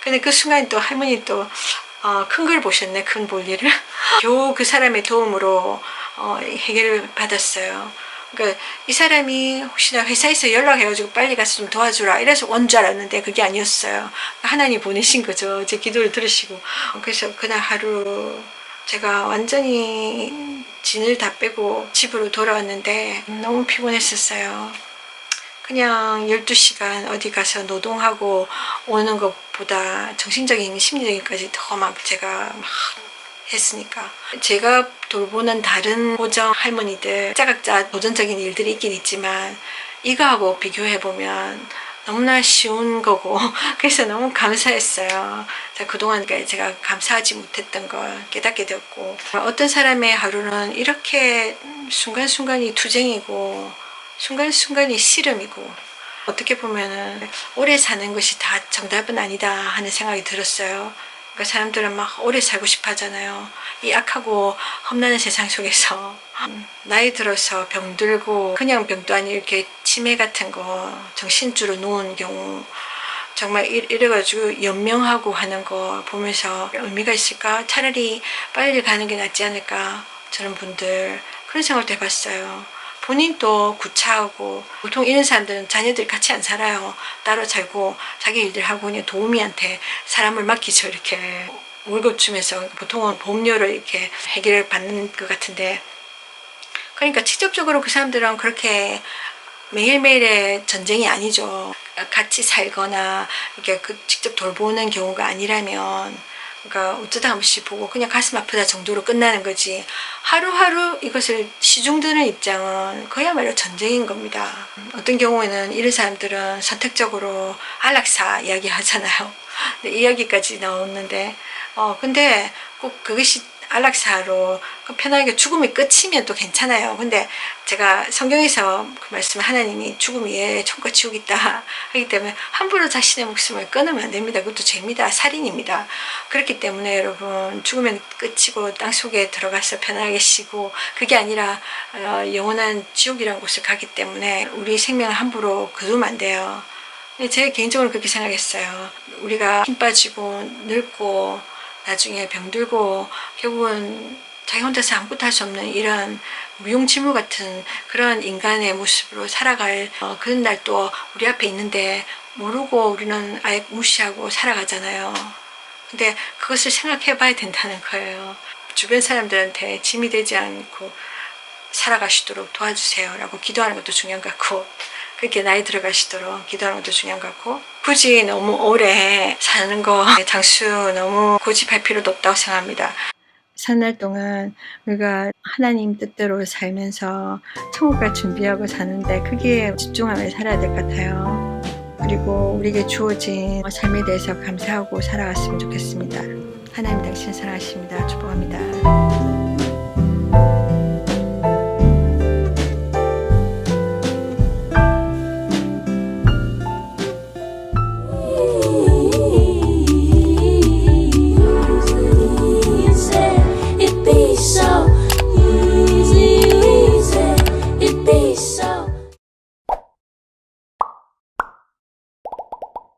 근데 그 순간 또 할머니 또 큰 걸 보셨네. 큰 볼일을. 겨우 그 사람의 도움으로 해결을 받았어요. 그러니까 이 사람이 혹시나 회사에서 연락해가지고 빨리 가서 좀 도와주라 이래서 온 줄 알았는데 그게 아니었어요. 하나님 보내신 거죠. 제 기도를 들으시고. 그래서 그날 하루 제가 완전히 진을 다 빼고 집으로 돌아왔는데 너무 피곤했었어요. 그냥 12시간 어디 가서 노동하고 오는 것보다 정신적인 심리적인까지 더 막 제가 막 했으니까. 제가 돌보는 다른 고정 할머니들 각자 도전적인 일들이 있긴 있지만 이거하고 비교해보면 너무나 쉬운 거고 그래서 너무 감사했어요. 그동안 제가 감사하지 못했던 걸 깨닫게 되었고, 어떤 사람의 하루는 이렇게 순간순간이 투쟁이고 순간순간이 씨름이고, 어떻게 보면은 오래 사는 것이 다 정답은 아니다 하는 생각이 들었어요. 그러니까 사람들은 막 오래 살고 싶어 하잖아요. 이 악하고 험난한 세상 속에서 나이 들어서 병들고, 그냥 병도 아니고 이렇게 치매 같은 거 정신줄을 놓은 경우, 정말 이래가지고 연명하고 하는 거 보면서 의미가 있을까? 차라리 빨리 가는 게 낫지 않을까? 저런 분들 그런 생각도 해봤어요. 본인도 구차하고, 보통 이런 사람들은 자녀들이 같이 안 살아요. 따로 살고 자기 일들 하고 그냥 도우미한테 사람을 맡기죠. 이렇게 월급 주면서 보통은 보험료를 이렇게 해결을 받는 것 같은데, 그러니까 직접적으로 그 사람들은 그렇게 매일매일의 전쟁이 아니죠. 같이 살거나 이렇게 직접 돌보는 경우가 아니라면, 그러니까 어쩌다 한 번씩 보고 그냥 가슴 아프다 정도로 끝나는 거지, 하루하루 이것을 시중드는 입장은 그야말로 전쟁인 겁니다. 어떤 경우에는 이런 사람들은 선택적으로 안락사 이야기 하잖아요. 이야기까지 나오는데 근데 꼭 그것이 안락사로 편하게 죽음이 끝이면 또 괜찮아요. 근데 제가 성경에서 그 말씀을, 하나님이 죽음 위에 총과 지옥이 있다 하기 때문에 함부로 자신의 목숨을 끊으면 안 됩니다. 그것도 죄입니다. 살인입니다. 그렇기 때문에 여러분, 죽으면 끝이고 땅속에 들어가서 편하게 쉬고, 그게 아니라 영원한 지옥이라는 곳을 가기 때문에 우리 생명을 함부로 거두면 안 돼요. 제 개인적으로 그렇게 생각했어요. 우리가 힘 빠지고 늙고 나중에 병들고 결국은 자기 혼자서 아무것도 할 수 없는 이런 무용지물 같은 그런 인간의 모습으로 살아갈 그런 날도 우리 앞에 있는데, 모르고 우리는 아예 무시하고 살아가잖아요. 근데 그것을 생각해 봐야 된다는 거예요. 주변 사람들한테 짐이 되지 않고 살아가시도록 도와주세요 라고 기도하는 것도 중요한 것 같고, 그렇게 나이 들어가시도록 기도하는 것도 중요한 것 같고, 굳이 너무 오래 사는 거 장수 너무 고집할 필요도 없다고 생각합니다. 산 날 동안 우리가 하나님 뜻대로 살면서 천국을 준비하고 사는데 크게 집중하며 살아야 될 것 같아요. 그리고 우리에게 주어진 삶에 대해서 감사하고 살아갔으면 좋겠습니다. 하나님 당신 사랑하십니다. 축복합니다.